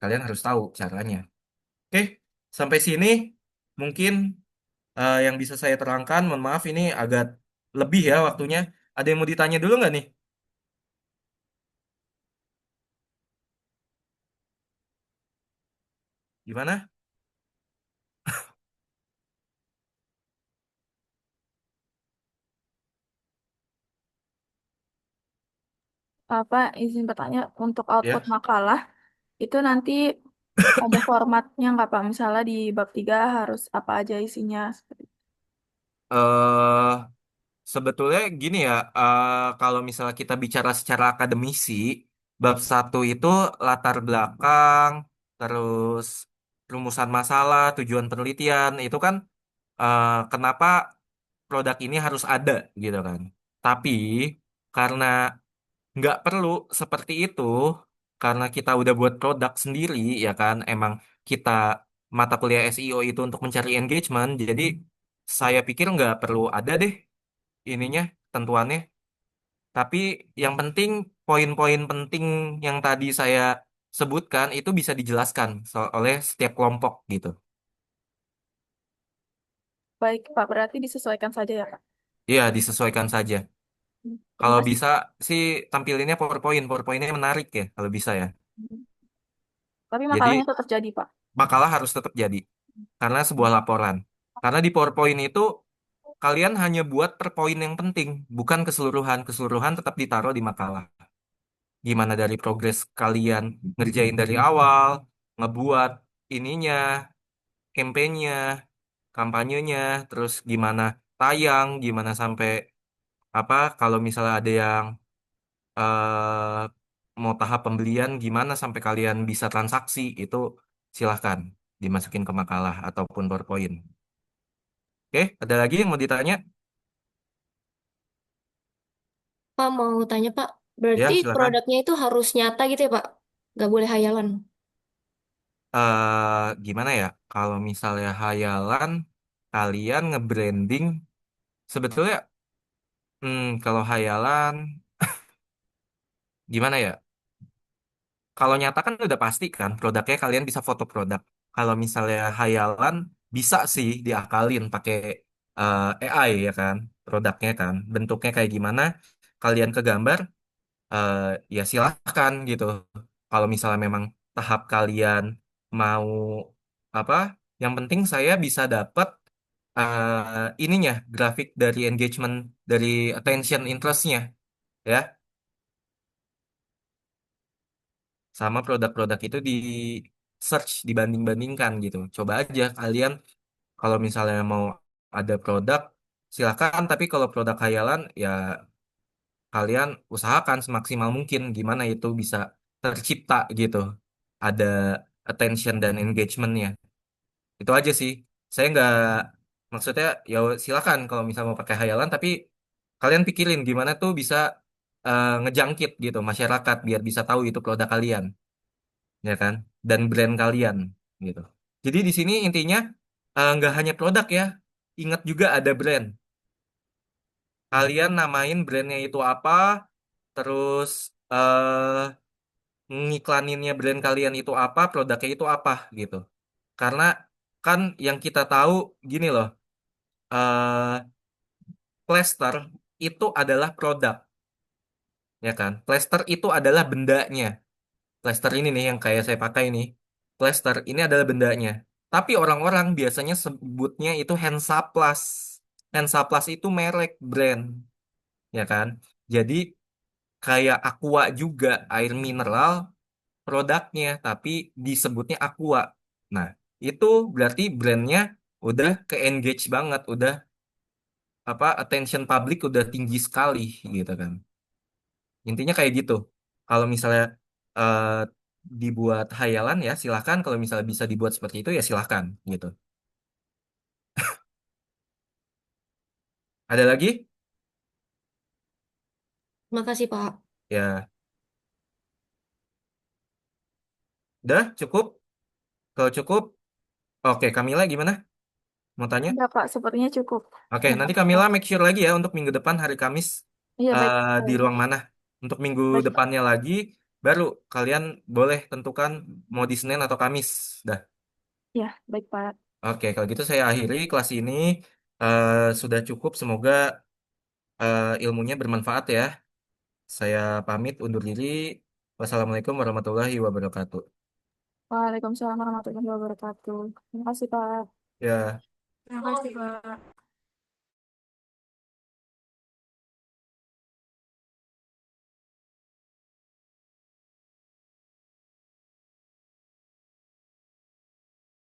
S1: kalian harus tahu caranya. Oke, sampai sini mungkin yang bisa saya terangkan. Mohon maaf ini agak lebih ya waktunya. Ada yang mau ditanya dulu nggak nih? Gimana?
S2: Apa izin bertanya untuk output
S1: Ya.
S2: makalah itu nanti ada formatnya nggak Pak? Misalnya di bab 3 harus apa aja isinya?
S1: eh Sebetulnya gini ya, kalau misalnya kita bicara secara akademisi, bab 1 itu latar belakang, terus rumusan masalah, tujuan penelitian, itu kan kenapa produk ini harus ada gitu kan. Tapi karena nggak perlu seperti itu, karena kita udah buat produk sendiri, ya kan, emang kita mata kuliah SEO itu untuk mencari engagement, jadi saya pikir nggak perlu ada deh ininya, tentuannya. Tapi yang penting poin-poin penting yang tadi saya sebutkan itu bisa dijelaskan oleh setiap kelompok gitu.
S2: Baik Pak, berarti disesuaikan saja ya Pak.
S1: Iya, disesuaikan saja.
S2: Terima
S1: Kalau
S2: kasih.
S1: bisa sih tampilinnya PowerPoint, PowerPointnya menarik ya kalau bisa ya.
S2: Tapi
S1: Jadi
S2: makalahnya tetap jadi Pak.
S1: makalah harus tetap jadi karena sebuah laporan. Karena di PowerPoint itu kalian hanya buat per poin yang penting, bukan keseluruhan. Keseluruhan tetap ditaruh di makalah. Gimana dari progres kalian ngerjain dari awal, ngebuat ininya, campaign-nya, kampanyenya, terus gimana tayang, gimana sampai kalau misalnya ada yang eh, mau tahap pembelian, gimana sampai kalian bisa transaksi, itu silahkan dimasukin ke makalah ataupun PowerPoint. Oke, ada lagi yang mau ditanya?
S6: Pak mau tanya Pak, berarti
S1: Ya, silakan.
S6: produknya itu harus nyata gitu ya Pak? Nggak boleh hayalan.
S1: Gimana ya? Kalau misalnya hayalan, kalian nge-branding, sebetulnya, kalau hayalan, gimana ya? Kalau nyata kan udah pasti kan, produknya kalian bisa foto produk. Kalau misalnya hayalan, bisa sih diakalin pakai AI ya kan, produknya kan. Bentuknya kayak gimana, kalian ke gambar, eh, ya silahkan gitu. Kalau misalnya memang tahap kalian mau apa, yang penting saya bisa dapat ininya, grafik dari engagement, dari attention interestnya ya, sama produk-produk itu di search, dibanding-bandingkan gitu. Coba aja kalian kalau misalnya mau ada produk, silakan. Tapi kalau produk khayalan ya kalian usahakan semaksimal mungkin gimana itu bisa tercipta gitu. Ada attention dan engagementnya. Itu aja sih. Saya nggak, maksudnya ya silakan kalau misalnya mau pakai khayalan, tapi kalian pikirin gimana tuh bisa ngejangkit gitu masyarakat biar bisa tahu itu produk kalian, ya kan, dan brand kalian gitu. Jadi di sini intinya nggak hanya produk ya, ingat juga ada brand. kalian namain brandnya itu apa, terus ngiklaninnya brand kalian itu apa, produknya itu apa gitu. Karena kan yang kita tahu gini loh, eh plester itu adalah produk, ya kan? Plester itu adalah bendanya. Plester ini nih yang kayak saya pakai nih. Plester ini adalah bendanya. Tapi orang-orang biasanya sebutnya itu Hansaplast. Hansaplast itu merek brand, ya kan? Jadi kayak Aqua juga air mineral produknya, tapi disebutnya Aqua. Nah, itu berarti brandnya udah ke engage banget, udah apa attention public udah tinggi sekali gitu kan. Intinya kayak gitu. Kalau misalnya eh, dibuat hayalan ya silahkan. Kalau misalnya bisa dibuat seperti itu ya silahkan gitu. Ada lagi?
S6: Makasih, Pak.
S1: Ya, udah cukup. Kalau cukup, oke. Kamila gimana? Mau tanya?
S2: Enggak, Pak, sepertinya cukup.
S1: Oke,
S2: Terima
S1: nanti
S2: kasih,
S1: Kamila
S2: Pak.
S1: make sure lagi ya untuk minggu depan hari Kamis
S2: Iya, baik.
S1: di ruang mana. Untuk minggu
S2: Baik, Pak.
S1: depannya lagi, baru kalian boleh tentukan mau di Senin atau Kamis. Dah.
S2: Ya, baik, Pak.
S1: Oke, kalau gitu saya akhiri kelas ini. Sudah cukup. Semoga ilmunya bermanfaat ya. Saya pamit undur diri. Wassalamualaikum warahmatullahi wabarakatuh.
S2: Waalaikumsalam warahmatullahi wabarakatuh. Terima kasih, Pak.
S1: Ya.
S2: Terima kasih, Pak.